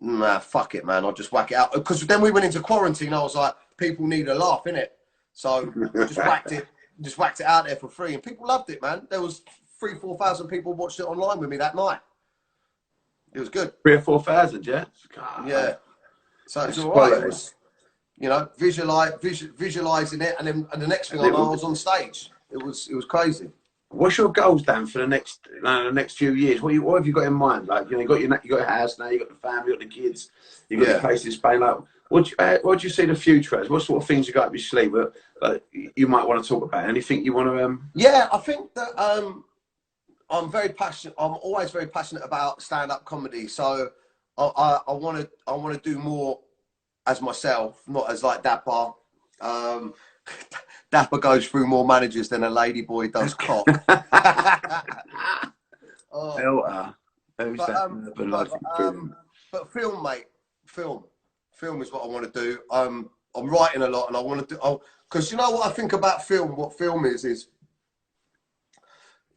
nah, fuck it, man. I'll just whack it out. Because then we went into quarantine. I was like, people need a laugh, innit? So just whacked it out there for free. And people loved it, man. There was 3,000-4,000 people watched it online with me that night. It was good. 3,000 or 4,000, yeah? God. Yeah. So it's all right. It was, you know, visualizing it, and then the next thing I know, I was on stage. It was crazy. What's your goals, Dan, for the next few years? What have you got in mind? Like, you know, you got your house now, you got the family, you got the kids, you got the place in Spain. Like, what do you see the future as? What sort of things you got up your sleeve that you might want to talk about? Anything you want to? Yeah, I think that I'm very passionate. I'm always very passionate about stand-up comedy. So I want to do more as myself, not as like Dapper. Dapper goes through more managers than a ladyboy does cock. But film, mate, film is what I want to do. I'm writing a lot, and I want to do because you know what I think about film. What film is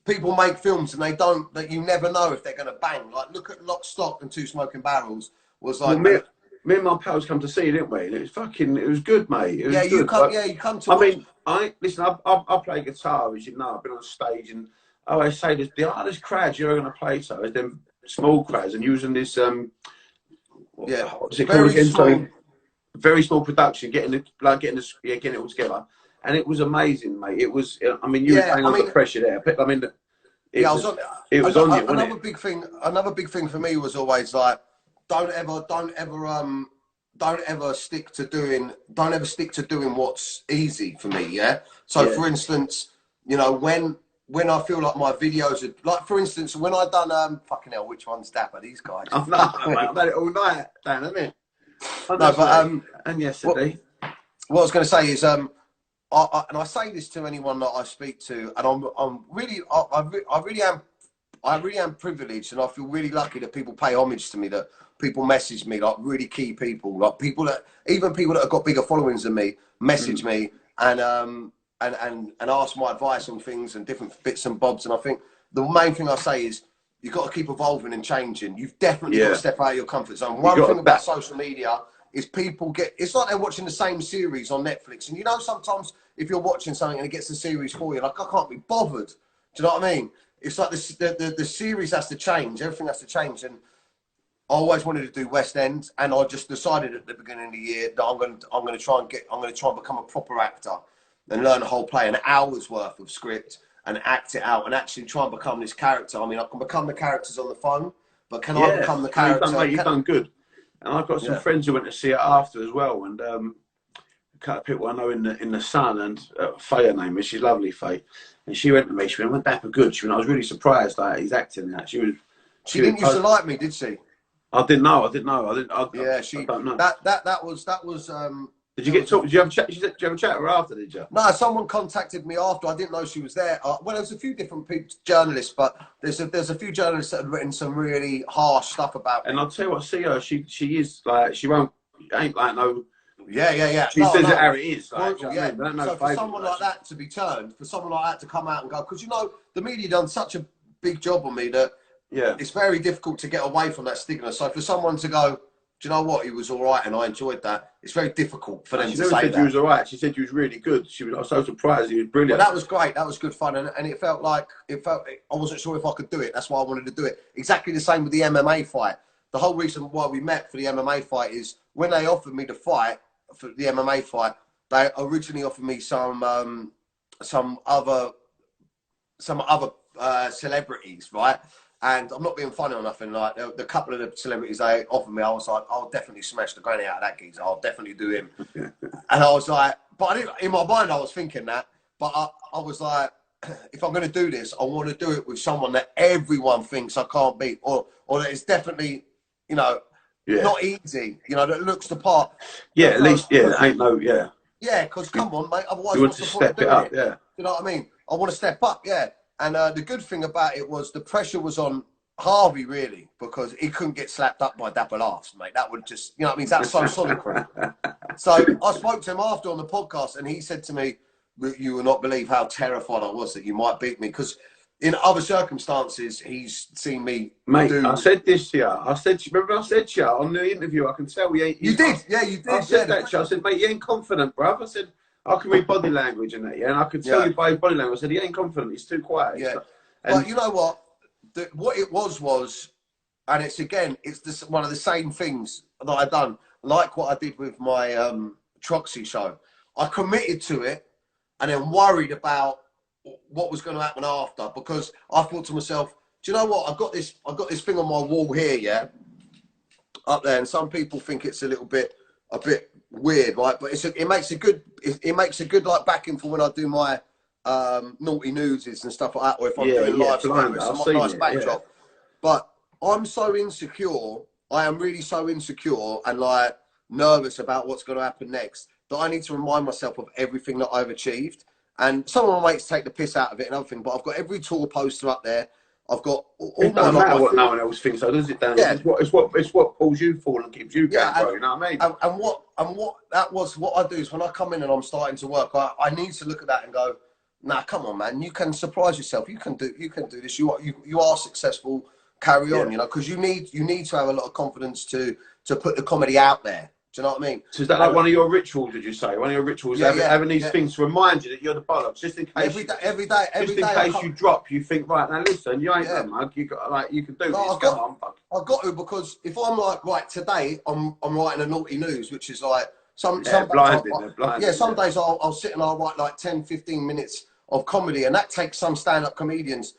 people make films and that you never know if they're going to bang. Like look at Lock, Stock and Two Smoking Barrels was like. Well, me and my pals come to see it, didn't we? And it was good, mate. It was good. You come to. I play guitar, as you know. I've been on stage, and I always say this: the hardest crowds you're going to play to is them small crowds, and using this what's it called again? So very small production, getting it all together, and it was amazing, mate. It was. I mean, you were playing under pressure there. I mean, it was on you, wasn't it? Another big thing for me was always like, don't ever stick to doing what's easy for me. Yeah. So for instance, you know, when when I feel like my videos are like, for instance, when I done fucking hell, which one's Dapper? These guys. I've had it all night, Dan, haven't it? No, but and yesterday. What I was going to say is and I say this to anyone that I speak to, and I really am privileged, and I feel really lucky that people pay homage to me, that people message me, like really key people, like even people that have got bigger followings than me, message me and ask my advice on things and different bits and bobs. And I think the main thing I say is you've got to keep evolving and changing. You've definitely got to step out of your comfort zone. One thing about social media is people it's like they're watching the same series on Netflix. And you know, sometimes if you're watching something and it gets the series for you, like, I can't be bothered. Do you know what I mean? It's like the series has to change. Everything has to change. And I always wanted to do West End, and I just decided at the beginning of the year that I'm going to try and become a proper actor and learn the whole play, an hour's worth of script, and act it out and actually try and become this character. I mean, I can become the characters on the phone, but can I become the character? You've done good. And I've got some friends who went to see it after as well, and a couple of people I know in the Sun, and Faye, her name is, she's lovely, Faye, and she went to me. She went, Dapper good. She went, I was really surprised that he's acting that. She didn't used to like me, did she? I didn't know. I don't know. That was. Did you get talk? Did you have a chat? Did you have a chat with her after? Did you? No, someone contacted me after. I didn't know she was there. Well, there's a few different journalists, but there's a few journalists that had written some really harsh stuff about me. And I'll tell you what, see her. She is like, she ain't like no. Yeah. She says it how it is. Like, well, yeah. So for someone like that to be turned, for someone like that to come out and go, because you know the media done such a big job on me that it's very difficult to get away from that stigma. So for someone to go, do you know what, he was all right and I enjoyed that, it's very difficult for them to say that. She said you was all right. She said you was really good. I was so surprised. He was brilliant. Well, that was great. That was good fun, and it felt like I wasn't sure if I could do it. That's why I wanted to do it. Exactly the same with the MMA fight. The whole reason why we met for the MMA fight is when they offered me the fight for the MMA fight, they originally offered me some other celebrities, right? And I'm not being funny or nothing. Like the couple of the celebrities they offered me, I was like, I'll definitely smash the granny out of that geezer. I'll definitely do him. And I was like, but in my mind I was thinking that. But I was like, if I'm going to do this, I want to do it with someone that everyone thinks I can't beat, or that it's definitely, you know, not easy. You know, that looks the part. Yeah, at least ain't no Yeah, because come on, mate. Otherwise, you want to step it up. Yeah. You know what I mean? I want to step up. Yeah. And the good thing about it was the pressure was on Harvey, really, because he couldn't get slapped up by Dapper laughs, mate. That would just, you know what I mean? That's so solid. So I spoke to him after on the podcast, and he said to me, you will not believe how terrified I was that you might beat me, because in other circumstances, he's seen me I said this to you. Remember I said to you on the interview, I can tell you ain't... You did. I said that to you. I said, mate, you ain't confident, bruv. I said... I can read body language and that, and I could tell you by his body language. I said, he ain't confident, he's too quiet. Yeah. But you know what? What it was, and it's one of the same things that I done, like what I did with my Troxy show. I committed to it and then worried about what was going to happen after, because I thought to myself, do you know what? I've got this thing on my wall here, up there, and some people think it's a bit weird, right? But it makes a good like backing for when I do my naughty newses and stuff like that, or if I'm doing live stuff with some nice backdrop. But I'm so insecure. I am really so insecure and like nervous about what's going to happen next that I need to remind myself of everything that I've achieved. And some of my mates take the piss out of it and everything, but I've got every tour poster up there. I've got all it doesn't matter what no one else thinks, so does it, Dan? Yeah. It's what pulls you forward and keeps you going, bro, you know what I mean? And what I do is when I come in and I'm starting to work, I need to look at that and go, nah, come on, man, you can surprise yourself. You can do this. You are successful. Carry on, you know, because you need to have a lot of confidence to put the comedy out there. Do you know what I mean? So is that like one of your rituals, did you say? One of your rituals, having these things to remind you that you're the bollocks, just in case. Every day. Just in case you drop, you think, right, now listen, you ain't that mug. You got you can do this. I've got to, because if I'm like, right, today I'm writing a naughty news, which is like some blinding. Yeah, some days I'll sit and I'll write like 10, 15 minutes of comedy, and that takes some stand-up comedians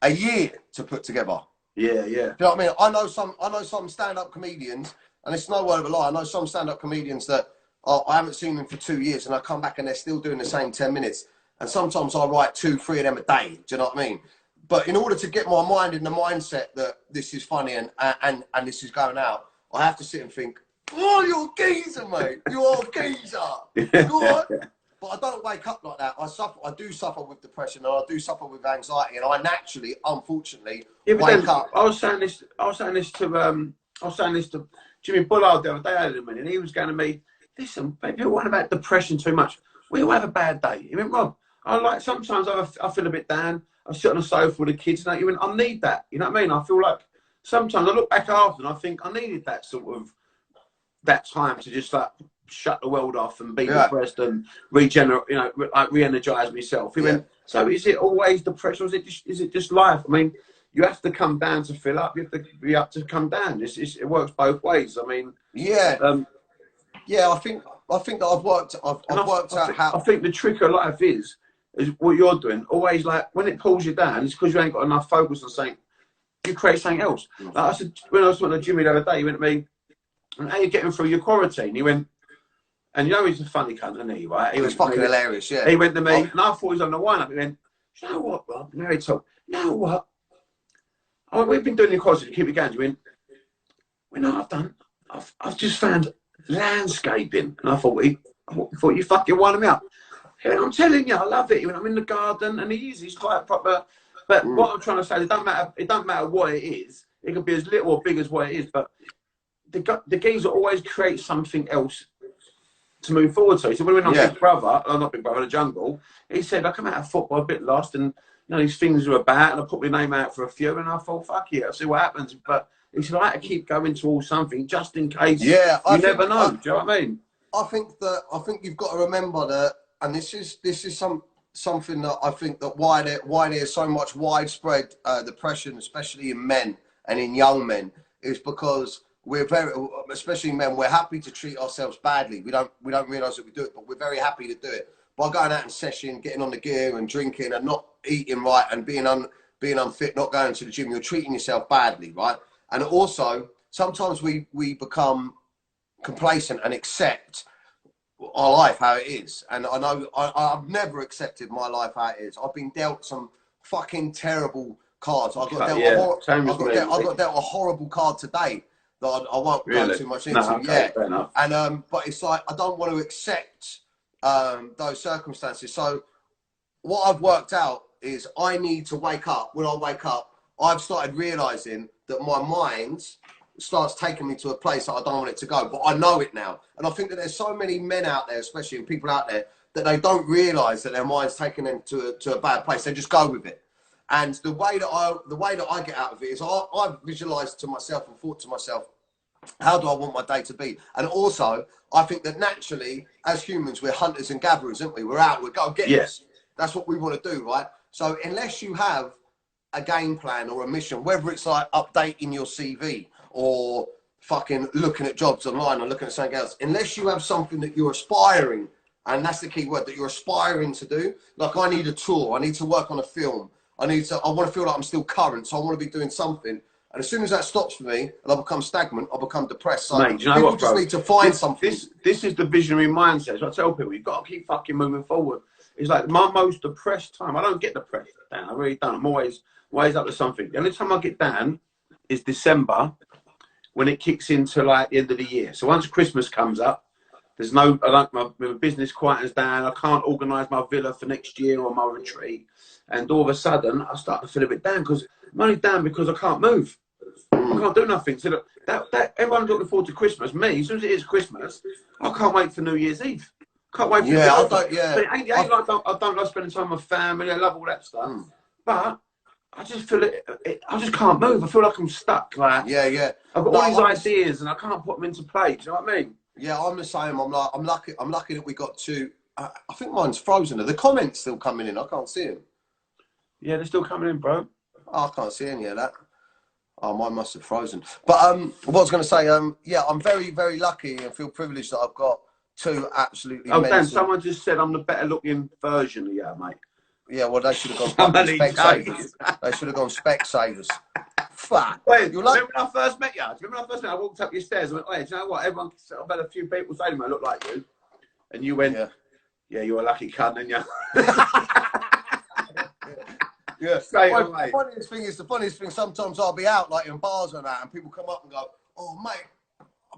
a year to put together. Yeah. Do you know what I mean? I know some stand-up comedians. And it's no word of a lie. I know some stand-up comedians that I haven't seen them for 2 years, and I come back and they're still doing the same 10 minutes. and sometimes I write 2, 3 of them a day. Do you know what I mean? But in order to get my mind in the mindset that this is funny and this is going out, I have to sit and think, oh, you're a geezer, mate. You're a geezer. You're... But I don't wake up like that. I do suffer with depression, and I do suffer with anxiety, and I naturally, unfortunately, wake up. I was saying this to Jimmy Bullard the other day, and he was going to me, listen, people want about depression too much. We all have a bad day. He went, Rob, sometimes I feel a bit down. I sit on the sofa with the kids, and he went, I need that. You know what I mean? I feel like sometimes I look back after and I think I needed that sort of, that time to just like shut the world off and be depressed and regenerate, you know, like re-energize myself. He went, so is it always depression, or is it just life? I mean, you have to come down to fill up. You have to be up to come down. It works both ways. I mean, I think that I've worked out how. I think the trick of life is what you're doing. Always like when it pulls you down, it's because you ain't got enough focus on something. You create something else. Like I said when I was talking to Jimmy the other day, he went to me, "And how are you getting through your quarantine?" He went, and you know he's a funny cunt, isn't he? Right? He was fucking hilarious. Yeah. He went to me, and I thought he was on the wind up. He went, "You know what, Rob? Now he talk. You know what? We've been doing the quarantine to keep it going." He went, "We know I've done. I've just found landscaping," and I thought you fucking won me up. He went, I'm telling you, I love it. He went, I'm in the garden, and he's quite proper. But what I'm trying to say, it don't matter what it is. It could be as little or big as what it is. But the geezer always create something else to move forward to. So when we went on Big Brother, not Big Brother, the Jungle, he said, I come out of football a bit lost, and you know these things are about, and I put my name out for a few, and I thought, fuck it, I'll see what happens. But he said, I had to keep going towards something just in case. Yeah, you never know. Do you know what I mean? I think you've got to remember that, and this is something that I think that why there's so much widespread depression, especially in men and in young men, is because we're especially men, we're happy to treat ourselves badly. We don't realise that we do it, but we're very happy to do it by going out in session, getting on the gear and drinking and not eating right and being unfit, not going to the gym. You're treating yourself badly, right? And also sometimes we become complacent and accept our life how it is. And I know I've never accepted my life how it is. I've been dealt some fucking terrible cards. I got dealt a horrible card today that I won't go too much into. No, okay, fair enough. And but it's like I don't want to accept those circumstances. So what I've worked out is I need to wake up. When I wake up, I've started realizing that my mind starts taking me to a place that I don't want it to go, but I know it now. And I think that there's so many men out there, especially people out there, that they don't realize that their mind's taking them to a bad place. They just go with it. And the way that I get out of it is I visualized to myself and thought to myself, how do I want my day to be? And also, I think that naturally, as humans, we're hunters and gatherers, aren't we? We're out, we're go-getters. That's what we want to do, right? So unless you have a game plan or a mission, whether it's like updating your CV or fucking looking at jobs online or looking at something else, unless you have something that you're aspiring, and that's the key word, that you're aspiring to do. Like I need a tour, I need to work on a film, I want to feel like I'm still current, so I want to be doing something. And as soon as that stops for me and I become stagnant, I become depressed. So mate, you know what, just need to find something. This is the visionary mindset. So I tell people, you've got to keep fucking moving forward. It's like my most depressed time. I don't get depressed down. I really don't. I'm always up to something. The only time I get down is December, when it kicks into like the end of the year. So once Christmas comes up, my business quietens down. I can't organise my villa for next year or my retreat. And all of a sudden, I start to feel a bit down because I'm only down because I can't move. I can't do nothing. So that everyone's looking forward to Christmas. Me, as soon as it is Christmas, I can't wait for New Year's Eve. Can't wait for But it ain't like I don't like spending time with family. I love all that stuff. But I just feel I just can't move. I feel like I'm stuck. Like I've got all these ideas and I can't put them into play. Do you know what I mean? Yeah, I'm the same. I'm lucky that we got to. I think mine's frozen. Are the comments still coming in? I can't see them. Yeah, they're still coming in, bro. Oh, I can't see any of that. Oh, mine must have frozen. But what I was going to say, yeah, I'm very, very lucky and feel privileged that I've got two absolutely. Oh, Dan, someone just said I'm the better looking version of you, mate. Yeah, well, they should have gone Specsavers. They should have gone Specsavers. Fuck. Wait, remember when I first met you? Do you remember when I first met you? I walked up your stairs and went, "Wait, do you know what? I've had a few people say to me, I look like you," and you went, Yeah, you're a lucky cunt, aren't you? Yeah. Straight Well, away. the funniest thing, sometimes I'll be out like in bars and that, and people come up and go, "Oh, mate,"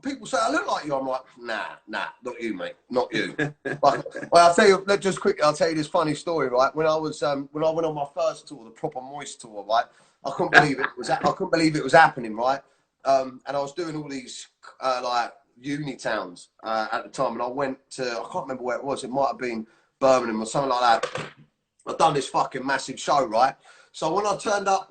people say I look like you. I'm like, nah, not you, mate, not you. Well, I'll tell you, just quickly, I'll tell you this funny story, right? When I went on my first tour, the proper Moist tour, right? I couldn't believe it was happening, right? And I was doing all these like uni towns at the time, and I went to, I can't remember where it was. It might have been Birmingham or something like that. I've done this fucking massive show, right? So when I turned up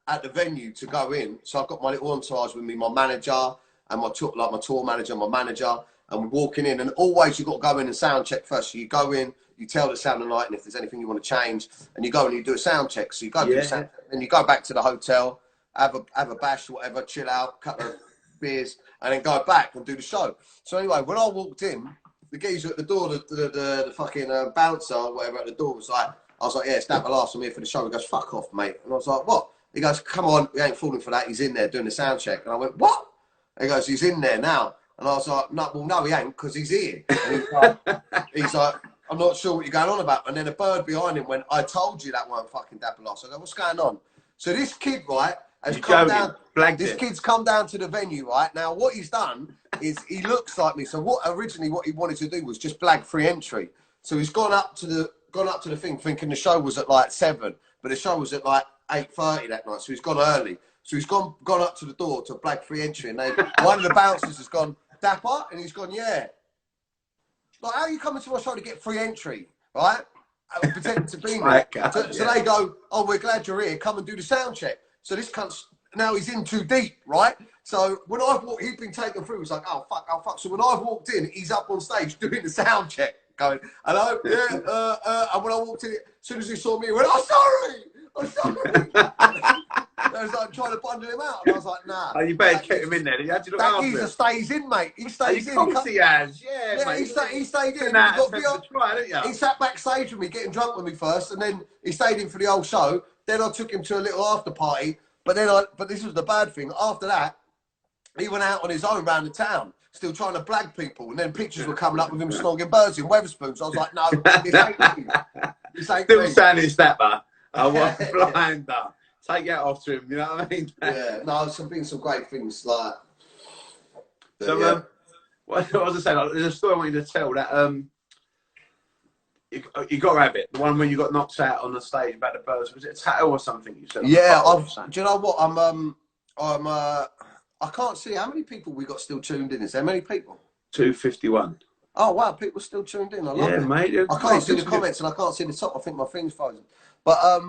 at the venue to go in, so I've got my little entourage with me, my manager and my tour manager, my manager, and we're walking in. And always you've got to go in and sound check first. So you go in, you tell the sound of the night, and if there's anything you want to change, and you go and you do a sound check. So you go do a sound check, and you go back to the hotel, have a bash, whatever, chill out, couple of beers, and then go back and do the show. So anyway, when I walked in, the geezer at the door, the fucking bouncer or whatever at the door was like, I was like, yeah, it's Dapper last, I'm here for the show. He goes, fuck off, mate. And I was like, what? He goes, come on, we ain't falling for that. He's in there doing the sound check. And I went, what? And he goes, he's in there now. And I was like, no, well, no, he ain't, because he's here. And he's like, I'm not sure what you're going on about. And then a bird behind him went, I told you that weren't fucking Dapper last. I go, what's going on? So this kid, right, has come down. This kid's come down to the venue, right? Now, what he's done is he looks like me. So what he wanted to do was just blag free entry. So he's gone up to the thing thinking the show was at like 7, but the show was at like 8:30 that night. So he's gone early. So he's gone up to the door to blag free entry, and one of the bouncers has gone, Dapper, and he's gone, yeah. Like, how are you coming to my show to get free entry, right? Pretending to be me. So they go, oh, we're glad you're here. Come and do the sound check. So this cunt's now he's in too deep, right? So when I've walked, he'd been taken through. He's like, oh fuck. So when I've walked in, he's up on stage doing the sound check, going, hello, yeah, and when I walked in, as soon as he saw me, he went, oh, sorry. I was like trying to bundle him out, and I was like, nah. Oh, you better keep him in there. That geezer stays in, mate. He stays in. Of course he has. Yeah, mate. He stayed in. He sat backstage with me, getting drunk with me first, and then he stayed in for the whole show. Then I took him to a little after party. But this was the bad thing. After that, he went out on his own around the town, still trying to blag people. And then pictures were coming up with him snogging birds in Wetherspoons. I was like, no, this ain't me. This ain't still me. standing Dapper. I was blinder. Take that off to him, you know what I mean? Yeah, no, there's been some great things like. So, yeah. What was I saying? Like, there's a story I want you to tell that you got to have it. The one when you got knocked out on the stage about the birds. Was it a tattoo or something? You said. Yeah, do you know what? I can't see how many people we got still tuned in. Is there many people? 251. Oh wow, people still tuned in. I love it. Mate. I can't see the comments and I can't see the top. I think my thing's frozen. But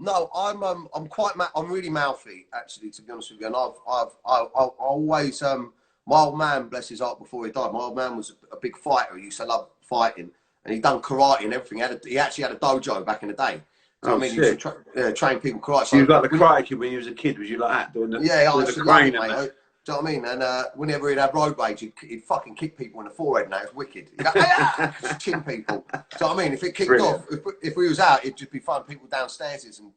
no, I'm really mouthy actually, to be honest with you. And I always my old man, bless his heart, before he died, my old man was a big fighter. He used to love fighting, and he'd done karate and everything. He actually had a dojo back in the day. So, I mean, he used to train people karate. So you was like the karate kid when you was a kid. Was you like that doing the the crane? Do you know what I mean? And whenever he'd have road rage, he'd fucking kick people in the forehead. Now it's wicked. He'd go, just chin people. Do you know what I mean? If it kicked off, if we was out, it'd just be fun. People downstairs, and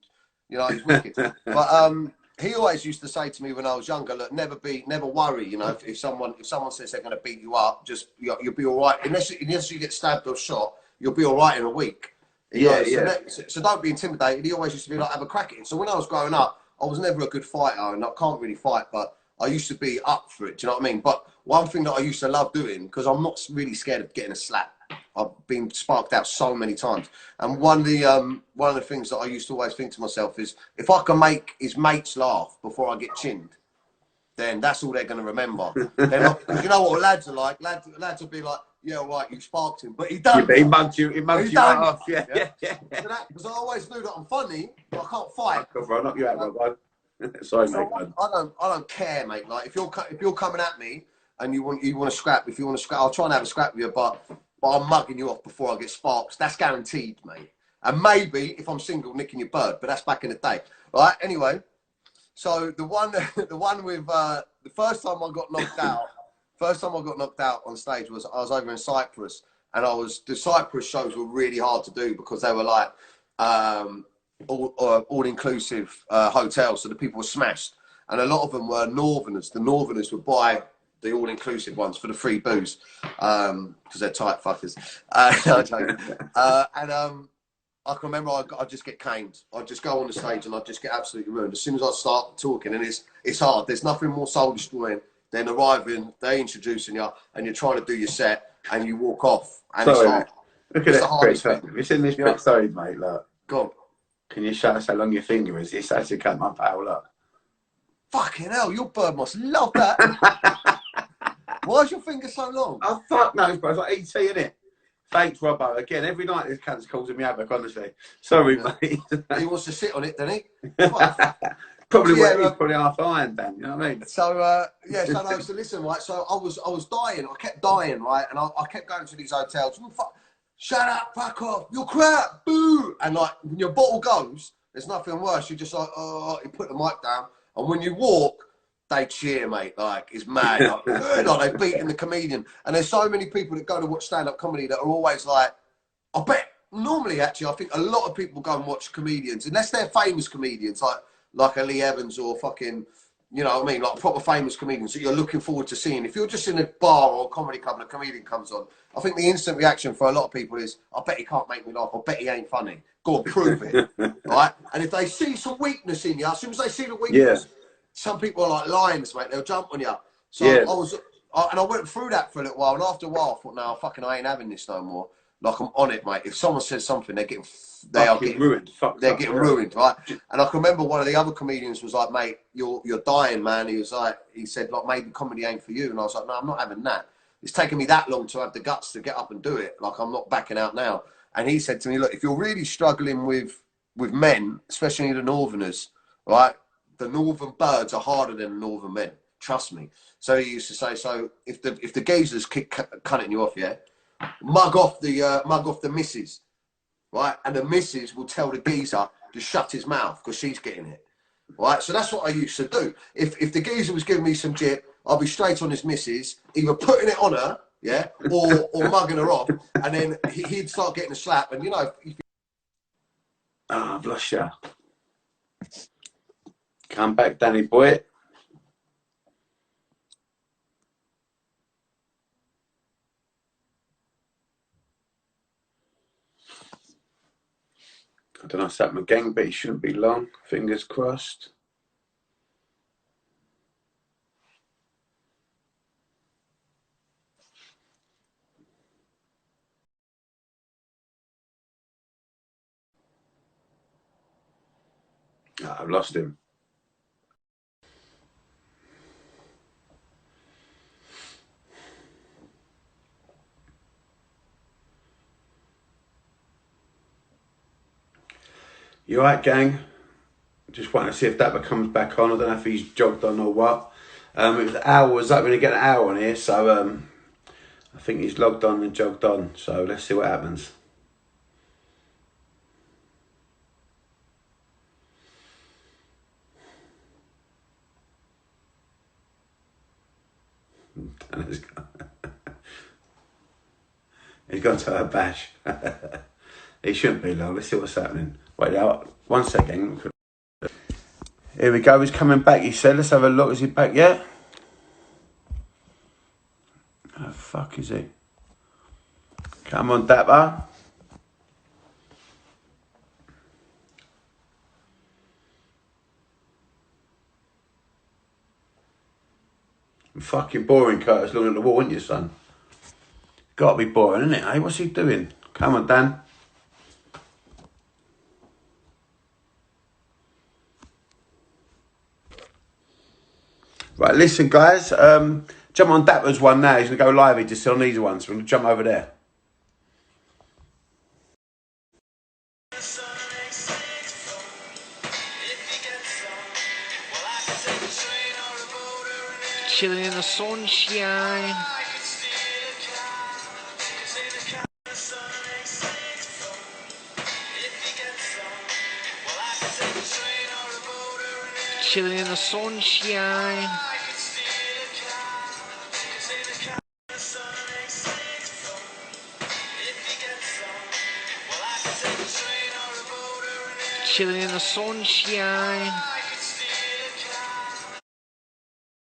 you know, he's wicked. But he always used to say to me when I was younger, look, never worry. You know, if someone says they're going to beat you up, just you'll be all right. Unless you get stabbed or shot, you'll be all right in a week. So don't be intimidated. He always used to be like, have a crack at it. So when I was growing up, I was never a good fighter, and I can't really fight, but I used to be up for it. Do you know what I mean? But one thing that I used to love doing, because I'm not really scared of getting a slap. I've been sparked out so many times, and one of the things that I used to always think to myself is, if I can make his mates laugh before I get chinned, then that's all they're going to remember. They're not, you know what lads are like. Lads will be like, yeah, all right, you sparked him, but he done. Yeah, he mugged you. He mugged you off. Yeah. Because I always knew that I'm funny, but I can't fight. I'll knock you out, bro. Sorry, mate. I don't care, mate. Like if you're coming at me and you want to scrap, I'll try and have a scrap with you, but I'm mugging you off before I get sparks. That's guaranteed, mate. And maybe if I'm single, nicking your bird, but that's back in the day, right? Anyway, so the one with the first time I got knocked out. First time I got knocked out on stage was I was over in Cyprus, and the Cyprus shows were really hard to do because they were like all inclusive hotels, so the people were smashed, and a lot of them were Northerners. The Northerners would buy the all-inclusive ones for the free booze, because they're tight fuckers. No, I'm joking. I can remember I'd just get caned. I'd just go on the stage and I'd just get absolutely ruined. As soon as I start talking, and it's hard. There's nothing more soul destroying than arriving, they introducing you, and you're trying to do your set, and you walk off, and sorry, it's hard. Look at that prick. Thing. It's in this prick. Sorry, mate. Look. Go on. Can you show us how long your finger is? It's actually cut my pal. Look. Fucking hell, your bird must love that. Why is your finger so long? Oh, fuck knows, bro. It's like ET, innit? Thanks, Robbo. Again, every night this cunt's causing me havoc, honestly. Sorry, mate. He wants to sit on it, doesn't he? Probably what it is, probably half iron, Dan. You know what I mean? So, so listen, right? So I was dying. I kept dying, right? And I kept going to these hotels. Shut up, fuck off. You're crap. Boo. And like, when your bottle goes, there's nothing worse. You just like, oh, you put the mic down. And when you walk, they cheer, mate. Like, it's mad. Like they're beating the comedian. And there's so many people that go to watch stand-up comedy that are always like, I bet, normally, actually, I think a lot of people go and watch comedians, unless they're famous comedians, like a Lee Evans or fucking, you know what I mean, like proper famous comedians that you're looking forward to seeing. If you're just in a bar or a comedy club and a comedian comes on, I think the instant reaction for a lot of people is, I bet he can't make me laugh. I bet he ain't funny. Go on, prove it. Right? And if they see some weakness in you, as soon as they see the weakness, some people are like lions, mate. They'll jump on you. So I went through that for a little while. And after a while, I thought, no, I ain't having this no more. Like, I'm on it, mate. If someone says something, they are getting ruined. They're getting ruined, right? And I can remember one of the other comedians was like, mate, you're dying, man. He said, like, maybe comedy ain't for you. And I was like, no, I'm not having that. It's taken me that long to have the guts to get up and do it. Like, I'm not backing out now. And he said to me, look, if you're really struggling with men, especially the Northerners, right? The Northern birds are harder than the Northern men. Trust me. So he used to say, so if the geezers keep cutting you off, yeah, mug off the missus, right? And the missus will tell the geezer to shut his mouth because she's getting it, right? So that's what I used to do. If the geezer was giving me some jip, I'll be straight on his missus, either putting it on her, yeah, or mugging her off, and then he'd start getting a slap. And you know, I've lost you. Come back, Danny boy. I don't know if that's my gang, but it shouldn't be long. Fingers crossed. Oh, I've lost him. You alright, gang? Just wanting to see if Dapper comes back on. I don't know if he's jogged on or what. It was hours. I'm going to get an hour on here, so I think he's logged on and jogged on. So let's see what happens. He's gone to a bash. He shouldn't be long. Let's see what's happening. Wait now, 1 second. Here we go. He's coming back. He said, "Let's have a look. Is he back yet?" How the fuck is he? Come on, Dapper. Fucking boring, Curtis, looking at the wall, aren't you, son? Gotta be boring, isn't it? Hey, what's he doing? Come on, Dan. Right, listen, guys. Jump on Dapper's one now. He's going to go live. He just on these ones. We're going to jump over there. Chilling in the sunshine. Chilling in the sunshine. Chilling in the sunshine.